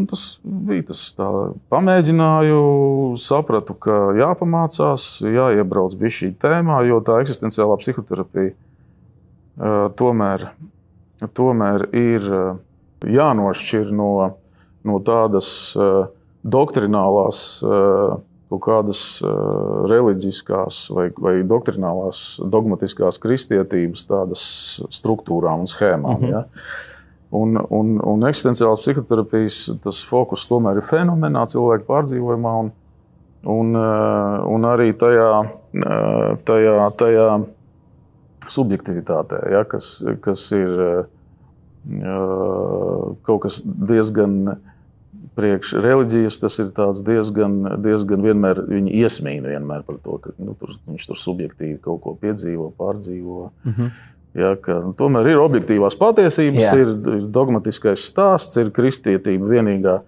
bija tas tā. Pamēģināju, sapratu, ka jāpamācās, jāiebrauc bija šī tēmā, jo tā eksistenciālā psihoterapija tomēr ir jānošķir no tādas doktrinālās, kaut kādas reliģiskās vai doktrinālās, dogmatiskās kristietības tādas struktūrām un schēmām. Ja? Un eksistenciālās psihoterapijas tas fokus tomēr ir fenomenā, cilvēku pārdzīvojumā un arī tajā subjektivitātē, ja? kas ir kaut kas diezgan priekš reliģijas, tas ir tāds diezgan vienmēr, viņi iesmīna vienmēr par to, ka viņš tur subjektīvi kaut ko piedzīvo, pārdzīvo. Ja, tomēr ir objektīvās patiesības, ir dogmatiskais stāsts, ir kristietība vienīgā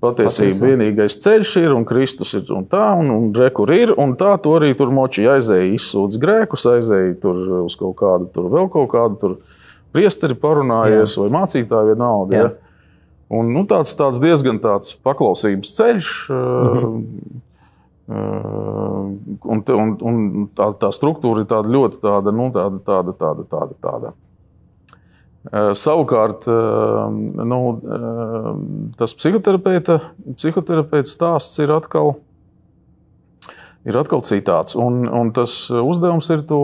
patiesība, vienīgais ceļš ir, un Kristus ir un tā, un rekur ir, un tā, to arī tur moči aizēja izsūdz grēkus, aizēja tur uz kaut kādu, tur vēl kaut kādu, tur priesteri parunājies vai mācītāji vienalga. Ja. Un tāds diezgan tāds paklausības ceļš, un tā struktūra ir tāda ļoti tāda. Savukārt, tas psihoterapeita stāsts ir atkal citāds. Un tas uzdevums ir to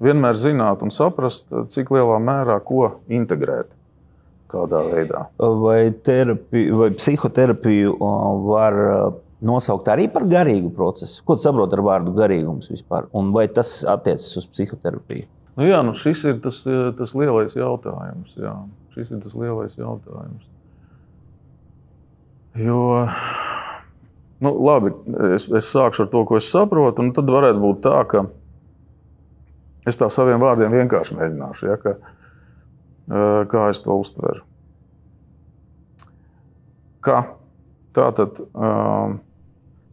vienmēr zināt un saprast, cik lielā mērā ko integrēt. kādā veidā. Vai psihoterapiju var nosaukt arī par garīgu procesu? Ko tu saproti ar vārdu garīgums vispār? Un vai tas attiecas uz psihoterapiju? Jā, šis ir tas lielais jautājums. Jā. Šis ir tas lielais jautājums. Jo, labi, es sākšu ar to, ko es saprotu, un tad varētu būt tā, ka es tā saviem vārdiem vienkārši mēģināšu, ja, kā es to uztveru. Tātad,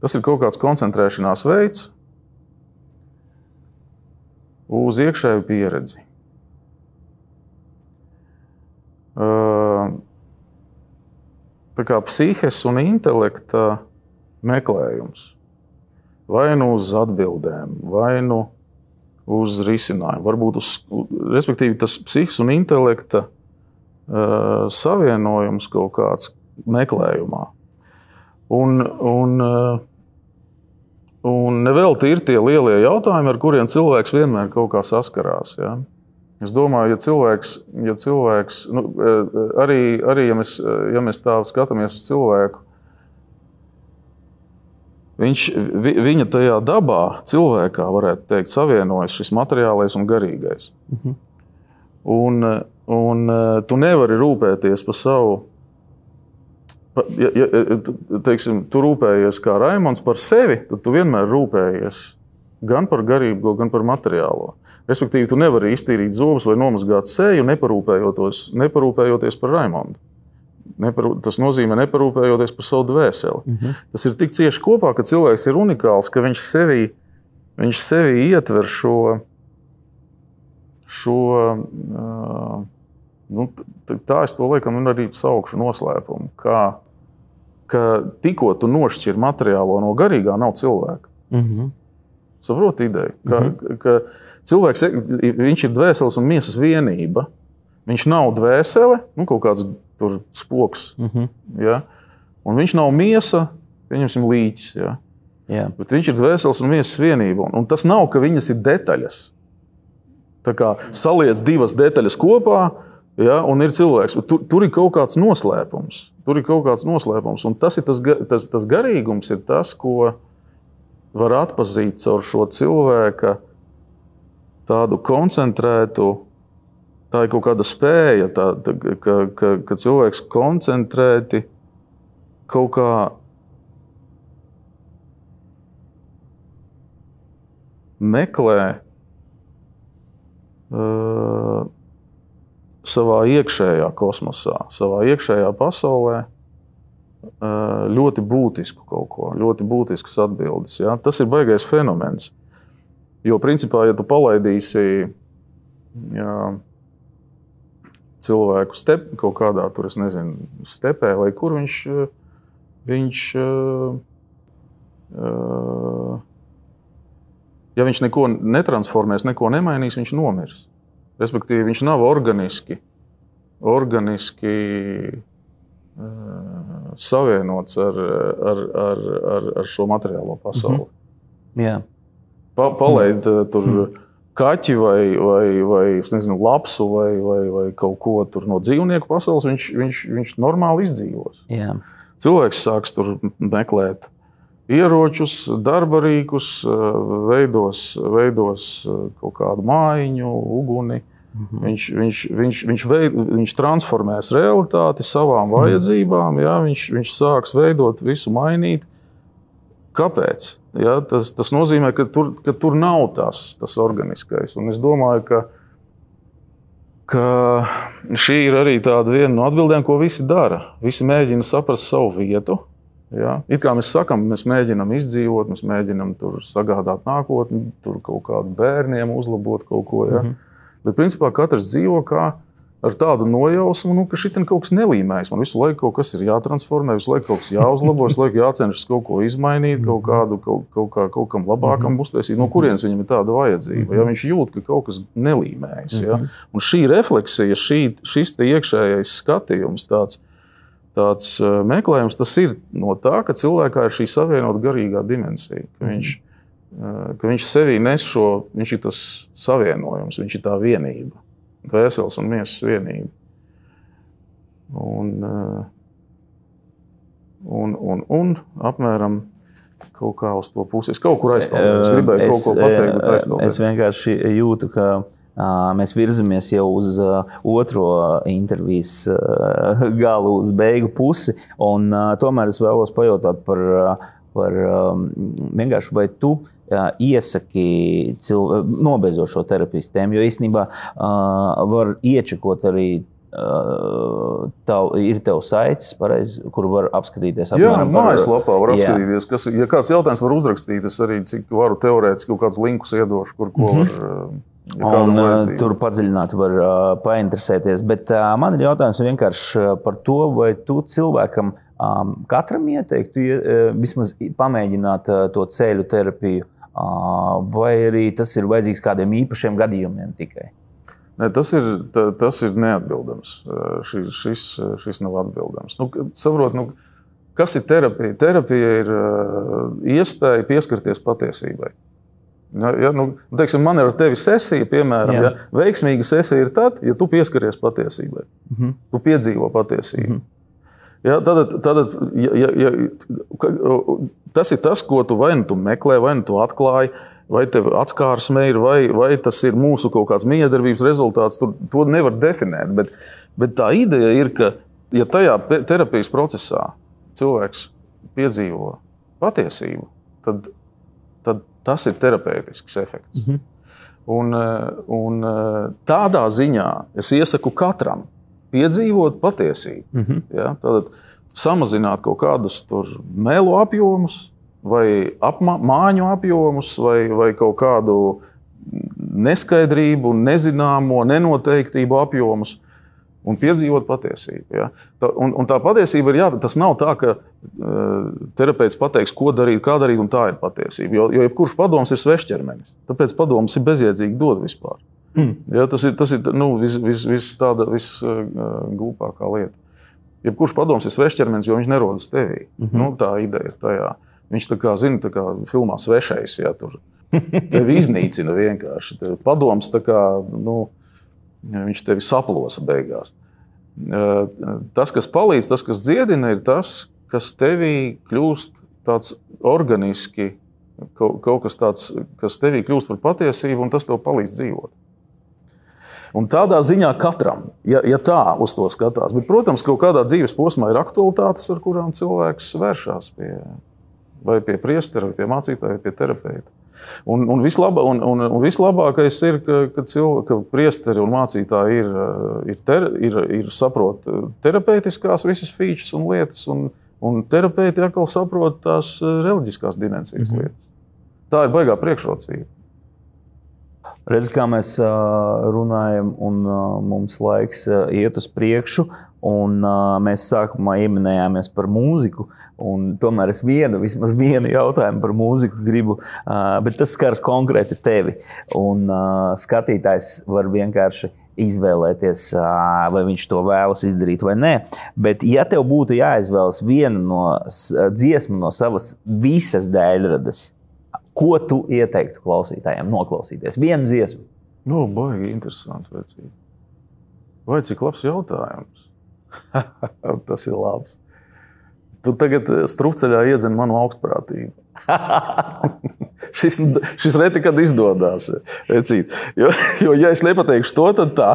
tas ir kaut kāds koncentrēšanās veids uz iekšēju pieredzi. Tā kā psihes un intelekta meklējums. Vai nu uz atbildēm, vai nu uz risinājumu. Varbūt respektīvi tas psihes un intelekta savienojums kaut kāds meklējumā. Un nevelti ir tie lielie jautājumi, ar kuriem cilvēks vienmēr kaut kā saskarās. Ja? Es domāju, ja cilvēks arī ja mēs tā skatāmies uz cilvēku, viņa tajā dabā, cilvēkā, varētu teikt, savienojas šis materiālais un garīgais. Un tu nevari rūpēties par savu, teiksim, tu rūpējies kā Raimonds par sevi, tad tu vienmēr rūpējies gan par garīgo, gan par materiālo. Respektīvi, tu nevari iztīrīt zobus vai nomazgāt seju, neparūpējoties par Raimondu. Tas nozīmē neparūpējoties par savu dvēseli. Tas ir tik cieši kopā, ka cilvēks ir unikāls, ka viņš sevi ietver tā es to laikam arī saukšu noslēpumu, ka tikko tu nošķir materiālo no garīgā, nav cilvēka. Saproti ideju? Ka cilvēks, viņš ir dvēseles un miesas vienība. Viņš nav dvēsele, kaut kāds tur spoks. Ja? Un viņš nav miesa, pieņemsim līķis. Ja? Bet viņš ir dvēseles un miesas vienība. Un tas nav, ka viņas ir detaļas. Tā kā saliec divas detaļas kopā, ja, un ir cilvēks. Tur ir kaut kāds noslēpums. Un tas ir tas garīgums, ir tas, ko var atpazīt caur šo cilvēka tādu koncentrētu. Tā ir kaut kāda spēja, ka cilvēks koncentrēti kaut kā meklē savā iekšējā kosmosā, savā iekšējā pasaulē ļoti būtisku kaut ko, ļoti būtiskas atbildes. Ja? Tas ir baigais fenomens. Jo, principā, ja tu palaidīsi cilvēku kaut kādā, tur es nezinu, stepē, vai kur ja viņš neko netransformēs, neko nemainīs, viņš nomirs. Respektīvi, viņš nav organiski savienots ar šo materiālo pasauli. Palaid tur kaķi vai es nezinu, lapsu vai kaut ko tur no dzīvnieku pasaules, viņš normāli izdzīvos. Cilvēks sāks tur meklēt ieročus, darba rīkus, veidos kaut kādu mājiņu, uguni. Viņš transformēs realitāti savām vajadzībām, ja? Viņš sāks veidot visu, mainīt. Kāpēc? Ja? Tas nozīmē, ka tur nav tas organiskais. Un es domāju, ka šī ir arī tāda viena no atbildēm, ko visi dara. Visi mēģina saprast savu vietu. Ja? It kā mēs sakam, mēs mēģinam izdzīvot, mēs mēģinam tur sagādāt nākotni, tur kaut kādu bērniem uzlabot kaut ko. Ja? Bet principā katrs dzīvo ar tādu nojausmu, ka šitien kaut kas nelīmējas. Man visu laiku kaut kas ir jātransformē, visu laiku kaut kas jāuzlabo, visu laiku jācenšas kaut ko izmainīt, kaut kam labākam uztaisīt. No kurienes viņam ir tāda vajadzība? Ja viņš jūt, ka kaut kas nelīmējas. Ja? Un šī refleksija, šis te iekšējais skatījums, tāds meklējums, tas ir no tā, ka cilvēkā ir šī savienota garīgā dimensija. Ka viņš sevī nes viņš ir tas savienojums, viņš ir tā vienība. Dvēseles un miesas vienība. un apmēram kaut kā uz to pusi. Es kaut kur aizpildīju. Es gribēju kaut ko pateikt, bet aizpildīju. Es vienkārši jūtu, ka mēs virzamies jau uz otro intervijas galu, uz beigu pusi, un tomēr es vēlos pajautāt par vienkārši, vai tu iesaki nobeidzot šo terapijas tēmu, jo īstenībā var iečekot arī ir tev saites, pareizi, kur var apskatīties. Jā, mājaslapā var apskatīties. Ja kāds jautājums var uzrakstīt, es arī cik varu teorētiski kaut kādus linkus iedošu, kur ko var. Un tur padziļināt var painteresēties. Bet man ir jautājums vienkārši par to, vai tu cilvēkam katram ieteiktu vismaz pamēģināt to ceļu terapiju, vai arī tas ir vajadzīgs kādiem īpašiem gadījumiem tikai? Ne, tas ir neatbildams. Šis nav atbildams. Saprot, kas ir terapija? Terapija ir iespēja pieskarties patiesībai. Ja, teiksim, man ir ar tevi sesija, piemēram. Ja, veiksmīga sesija ir tad, ja tu pieskaries patiesībai. Tu piedzīvo patiesību. Ja, tas ir tas, ko tu vai nu tu meklē, vai nu tu atklāji, vai tev atskārsme ir, vai tas ir mūsu kaut kāds miedarbības rezultāts, to nevar definēt. Bet tā ideja ir, ka ja tajā terapijas procesā cilvēks piedzīvo patiesību, tad tas ir terapeitisks efekts. Un tādā ziņā es iesaku katram piedzīvot patiesību. Ja? Tātad samazināt kaut kādus tur melu apjomus, vai māņu apjomus, vai kaut kādu neskaidrību, nezināmo, nenoteiktību apjomus un piedzīvot patiesību. Ja? Un tā patiesība ir tas nav tā, ka terapeits pateiks, ko darīt, kā darīt, un tā ir patiesība. Jo jebkurš padoms ir svešķermenis. Tāpēc padoms ir bezjēdzīgi dod vispār. Ja? Tas ir viss glupākā lieta. Jebkurš padoms ir svešķermenis, jo viņš nerodas tevī. Tā ideja ir tajā. Viņš tā kā, zina, tā kā filmā Svešais, ja, tur tevi iznīcina vienkārši. Padoms tā kā, viņš tevi saplosa beigās. Tas, kas palīdz, tas, kas dziedina, ir tas, kas tevī kļūst tāds organiski, kaut kas tāds, kas tevī kļūst par patiesību, un tas tev palīdz dzīvot. Un tādā ziņā katram, ja tā uz to skatās. Bet, protams, kaut kādā dzīves posmā ir aktualitātes, ar kurām cilvēks vēršās vai pie priestera, vai pie mācītāja, vai pie terapeita. Un vislabākais ir, ka priesteri un mācītāji ir saprot terapeitiskās visas features un lietas, un terapeiti atkal saprot tās reliģiskās dimensijas lietas. Tā ir baigā priekšrocība. Redz, kā mēs runājam, un mums laiks iet uz priekšu, un mēs sākumā ieminējāmies par mūziku, un tomēr es vismaz vienu jautājumu par mūziku gribu, bet tas skars konkrēti tevi, un skatītājs var vienkārši izvēlēties, vai viņš to vēlas izdarīt vai nē, bet ja tev būtu jāizvēlas viena dziesma no savas visas dēļradas, ko tu ieteiktu klausītājiem noklausīties? Vienu dziesmu. Baigi interesanti, vecīgi. Vai cik labs jautājums? Tas ir labs. Tu tagad strupceļā iedzen manu augstprātību. šis reti, kad izdodās. Vecīt. Jo ja es nepateikšu to, tad tā.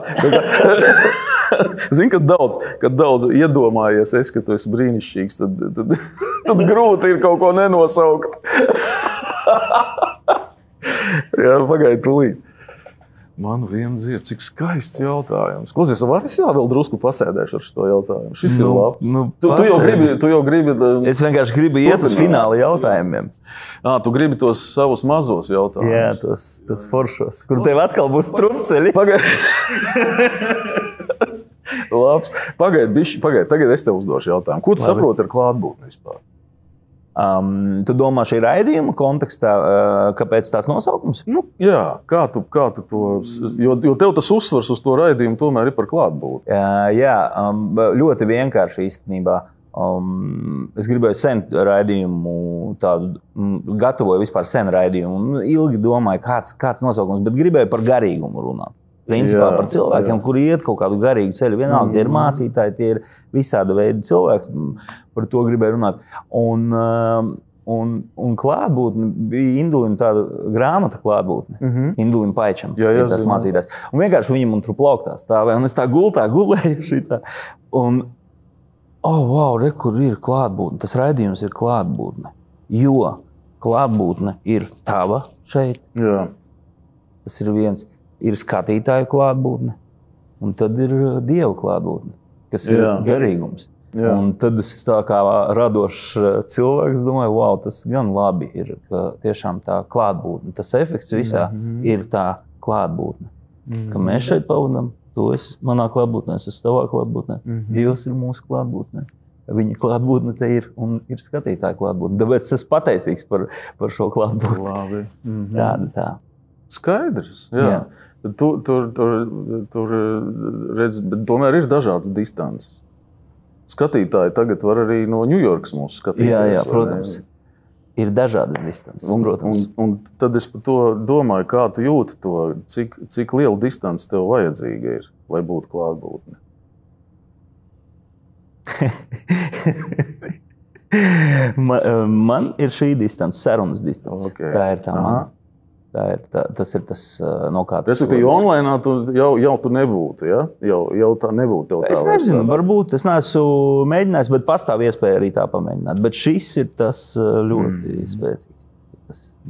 Zini, kad daudz iedomājies, ka tu esi brīnišķīgs, tad grūti ir kaut ko nenosaukt. Jā, pagaidi tūlīt. Man viena dzied, cik skaists jautājums. Klausies, var es vēl drusku pasēdēšu ar šo jautājumu? Šis ir labi. Tu jau gribi... Es vienkārši gribu iet uz fināla jautājumiem. Tu gribi tos savus mazos jautājumus? Jā, tos foršos, kur tev atkal būs strupceļi. Labs. Pagaidi, tagad es tev uzdošu jautājumu. Ko tu saproti ar klātbūtni vispār? Tu domā šī raidījuma kontekstā, kāpēc tās nosaukums? Jā, kā tu to, jo tev tas uzsvars uz to raidījumu tomēr ir par klātbūtni. Jā, ļoti vienkārši īstenībā. Es gribēju sen raidījumu tādu, gatavoju vispār sen raidījumu, ilgi domāju, kāds nosaukums, bet gribēju par garīgumu runāt. Principā par cilvēkiem, kuri iet kaut kādu garīgu ceļu. Vienalga, tie ir mācītāji, tie ir visāda veida cilvēki. Par to gribēju runāt. Un klātbūtne bija Indulim tāda grāmata klātbūtne. Indulim Paičam, tas mācītājs. Un vienkārši viņam un tur plauktā stāvēja. Un es tā gulēju šitā. Un, wow, re, kur ir klātbūtne. Tas raidījums ir klātbūtne. Jo klātbūtne ir tava šeit. Jā. Tas ir viens. Ir skatītāju klātbūtne, un tad ir Dieva klātbūtne, kas ir garīgums. Jā. Un tad es tā kā radošs cilvēks domāju, wow, tas gan labi ir, ka tiešām tā klātbūtne, tas efekts visā ir tā klātbūtne. Ka mēs šeit pavadām, tu esi manā klātbūtnē, es esmu tavā klātbūtnē, Dievs ir mūsu klātbūtnē. Viņa klātbūtne te ir un ir skatītāja klātbūtne. Tāpēc es esmu pateicīgs par šo klātbūtni. Labi. Tā. Skaidrs, jā. Tur redz, bet tomēr ir dažādas distances. Skatītāji tagad var arī no Ņujorkas mūsu skatīties. Jā, protams. Ir dažādas distances, protams. Un tad es par to domāju, kā tu jūti to, cik liela distance tev vajadzīga ir, lai būtu klātbūtne. Man ir šī distance, sarunas distance. Okay. Tā ir tā man. Tas ir tas, no kā tas respektīvi, online jau tu nebūtu, ja? Jau tā nebūtu tev tā. Es nezinu, varbūt es neesmu mēģinājis, bet pastāv iespēja arī tā pamēģināt. Bet šis ir tas ļoti spēcīgs.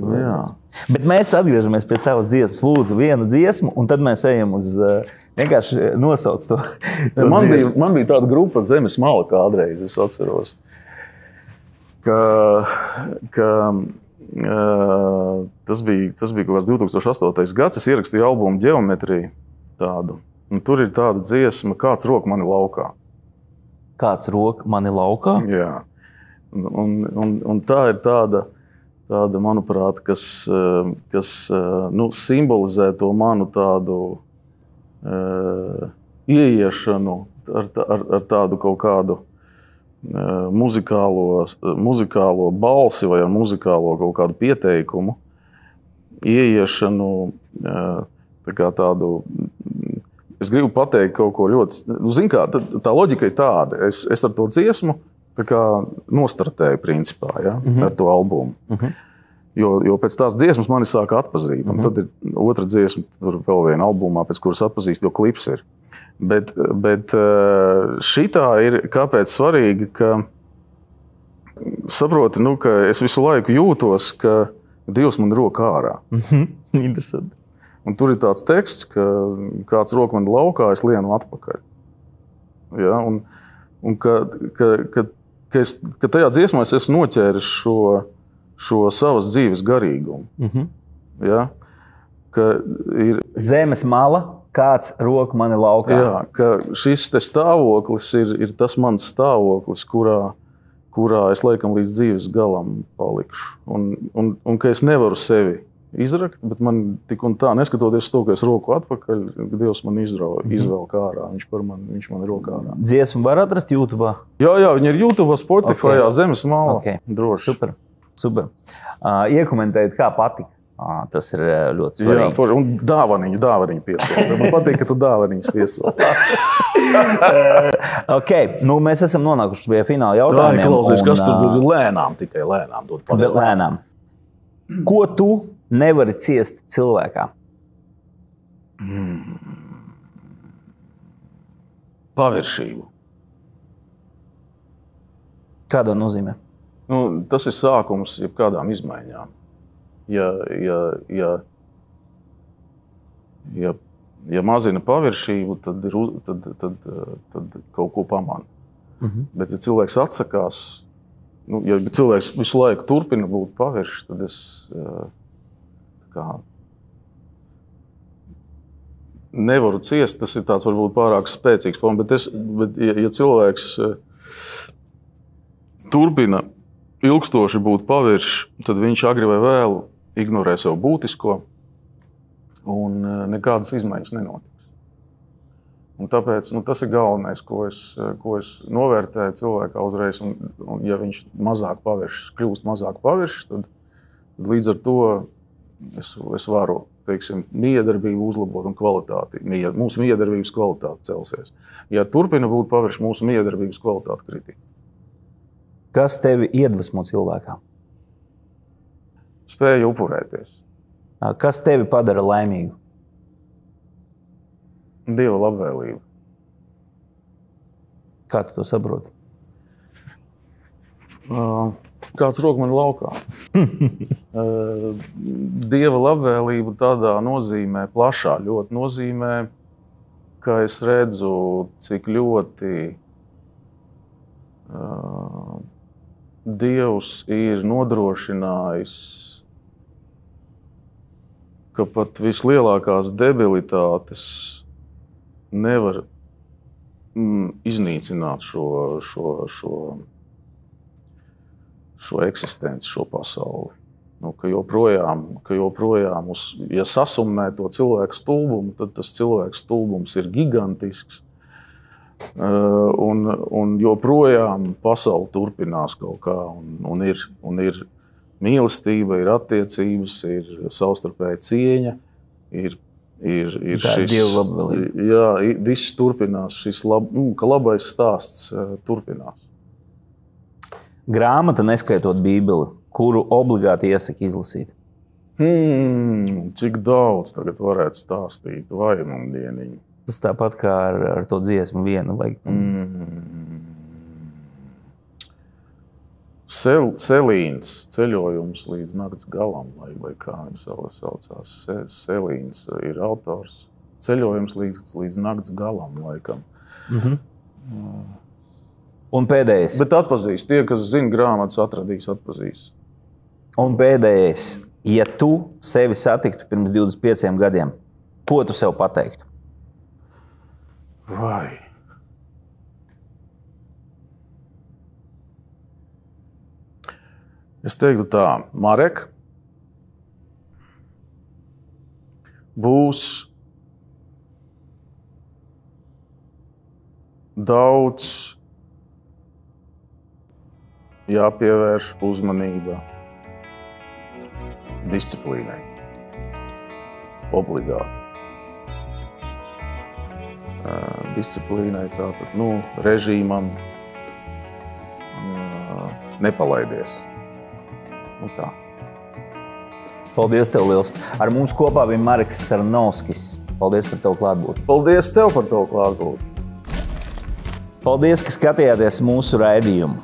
Jā. Bet mēs atgriežamies pie tavas dziesmas. Lūdzu, vienu dziesmu, un tad mēs ejam uz vienkārši nosauc to. Man bija tāda grupa Zemes mala kādreiz, es atceros, ka tas bija kaut kāds 2008. gads. Es ierakstīju albumu Ģeometriju tādu. Un tur ir tāda dziesma, Kāds rok mani laukā. Kāds rok mani laukā? Jā. Un tā ir tāda, manuprāt, kas simbolizē to manu tādu ieiešanu ar tādu kaut kādu muzikālo balsi vai ar muzikālo kaut kādu pieteikumu, ieiešanu tādu. Es gribu pateikt kaut ko ļoti. Zini kā, tā loģika ir tāda. Es ar to dziesmu nostartēju principā, ja, ar to albumu. Jo pēc tās dziesmas mani sāka atpazīt. Un tad ir otra dziesma, tur vēl viena albumā, pēc kuras atpazīst, jo klips ir. Bet šitā ir kāpēc svarīgi, ka saproti, ka es visu laiku jūtos, ka Dievs man roka ārā. Interesanti. Un tur ir tāds teksts, ka kāds rok man laukā, es lienu atpakaļ. Ja? Un ka tajā dziesmā es esmu noķēris šo savas dzīves garīgumu. Ja? Ka ir Zemes mala. Kāds roka mani laukā. Jā, ka šis te stāvoklis ir tas mans stāvoklis, kurā es laikam līdz dzīves galam palikšu. Un ka es nevaru sevi izrakt, bet man tik un tā, neskatoties to, ka es roku atpakaļ, Dievs man izvelk ārā. Viņš man rokā ārā. Dziesmu var atrast YouTube? Jā, viņa ir YouTube, Spotify, Zemes mala. Droši. Super. Iekomentējiet, kā patika. Tas ir ļoti svarīgi. Jā, un dāvaniņu piesaukt. Man patīk, ka tu dāvaniņas piesaukt. Mēs esam nonākuši pie fināla jautājumiem. Klausies, kas tur lēnām, tikai lēnām dod pavēlēt. Lēnām. Ko tu nevari ciest cilvēkā? Paviršību. Kādā nozīmē? Tas ir sākums jebkādām izmaiņām. Ja mazina paviršību, tad kaut ko pamana. Bet ja cilvēks atsakās, ja cilvēks visu laiku turpina būt paviršs, tad es nevaru ciest. Tas ir tāds varbūt pārāk spēcīgs forma, bet ja cilvēks turpina ilgstoši būt paviršs, tad viņš agri vai vēlu ignorē sev būtisko, un nekādas izmaiņas nenotiks. Un tāpēc tas ir galvenais, ko es novērtēju cilvēkā uzreiz. Un ja viņš kļūst mazāk paviršs, tad līdz ar to es varu teiksim, miedarbību uzlabot un kvalitāti. Mūsu miedarbības kvalitāte celsies. Ja turpina būt pavirši, mūsu miedarbības kvalitāte kritīs. Kas tevi iedvesmo cilvēkā? Spēja upurēties. Kas tevi padara laimīgu? Dieva labvēlība. Kā tu to saproti? Kāds rok man laukā. Dieva labvēlība tādā nozīmē, plašā ļoti nozīmē, ka es redzu, cik ļoti Dievs ir nodrošinājis, ka pat vislielākās debilitātes nevar iznīcināt šo eksistenci, šo pasauli. Ka joprojām ja sasummē to cilvēku stulbumu, tad tas cilvēku stulbums ir gigantisks. Un joprojām pasaule turpinās kaut kā. Un ir mīlestība, ir attiecības, ir savstarpēja cieņa, ir šis Dieva labvēlība. Jā, viss turpinās, ka labais stāsts turpinās. Grāmata, neskaitot Bībeli, kuru obligāti iesaka izlasīt? Cik daudz tagad varētu stāstīt, vai man dieniņi? Tas tāpat kā ar to dziesmu vienu vajag. Selīns, ceļojums līdz nakts galam, vai kā viņš saucās. Selīns ir autors. Ceļojums līdz nakts galam, laikam. Un pēdējais. Bet atpazīs. Tie, kas zina grāmatas, atpazīs. Un pēdējais. Ja tu sevi satiktu pirms 25 gadiem, ko tu sev pateiktu? Vai? Es teiktu tā, Marek, būs daudz jāpievērš uzmanība disciplīnai. Obligāti. Disciplīnai, tātad, režīmam nepalaidies. Tā. Paldies tev liels. Ar mums kopā bija Mareks Sarnovskis. Paldies par tavu klātbūtni. Paldies tev par tavu klātbūtni. Paldies, ka skatījāties mūsu raidījumu.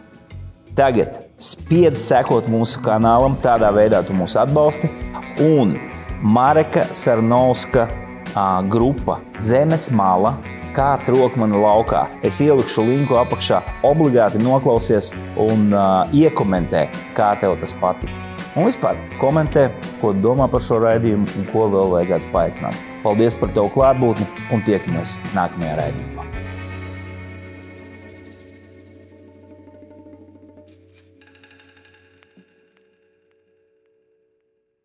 Tagad spiedz sekot mūsu kanālam, tādā veidā tu mūs atbalsti. Un Mareka Sarnovska grupa Zemes mala, kāds roka mana laukā. Es ielikšu linku apakšā, obligāti noklausies un iekomentē, kā tev tas patika. Un vispār komentē, ko domā par šo raidījumu un ko vēl vajadzētu paaicināt. Paldies par tavu klātbūtni un tiekamies nākamajā raidījumā.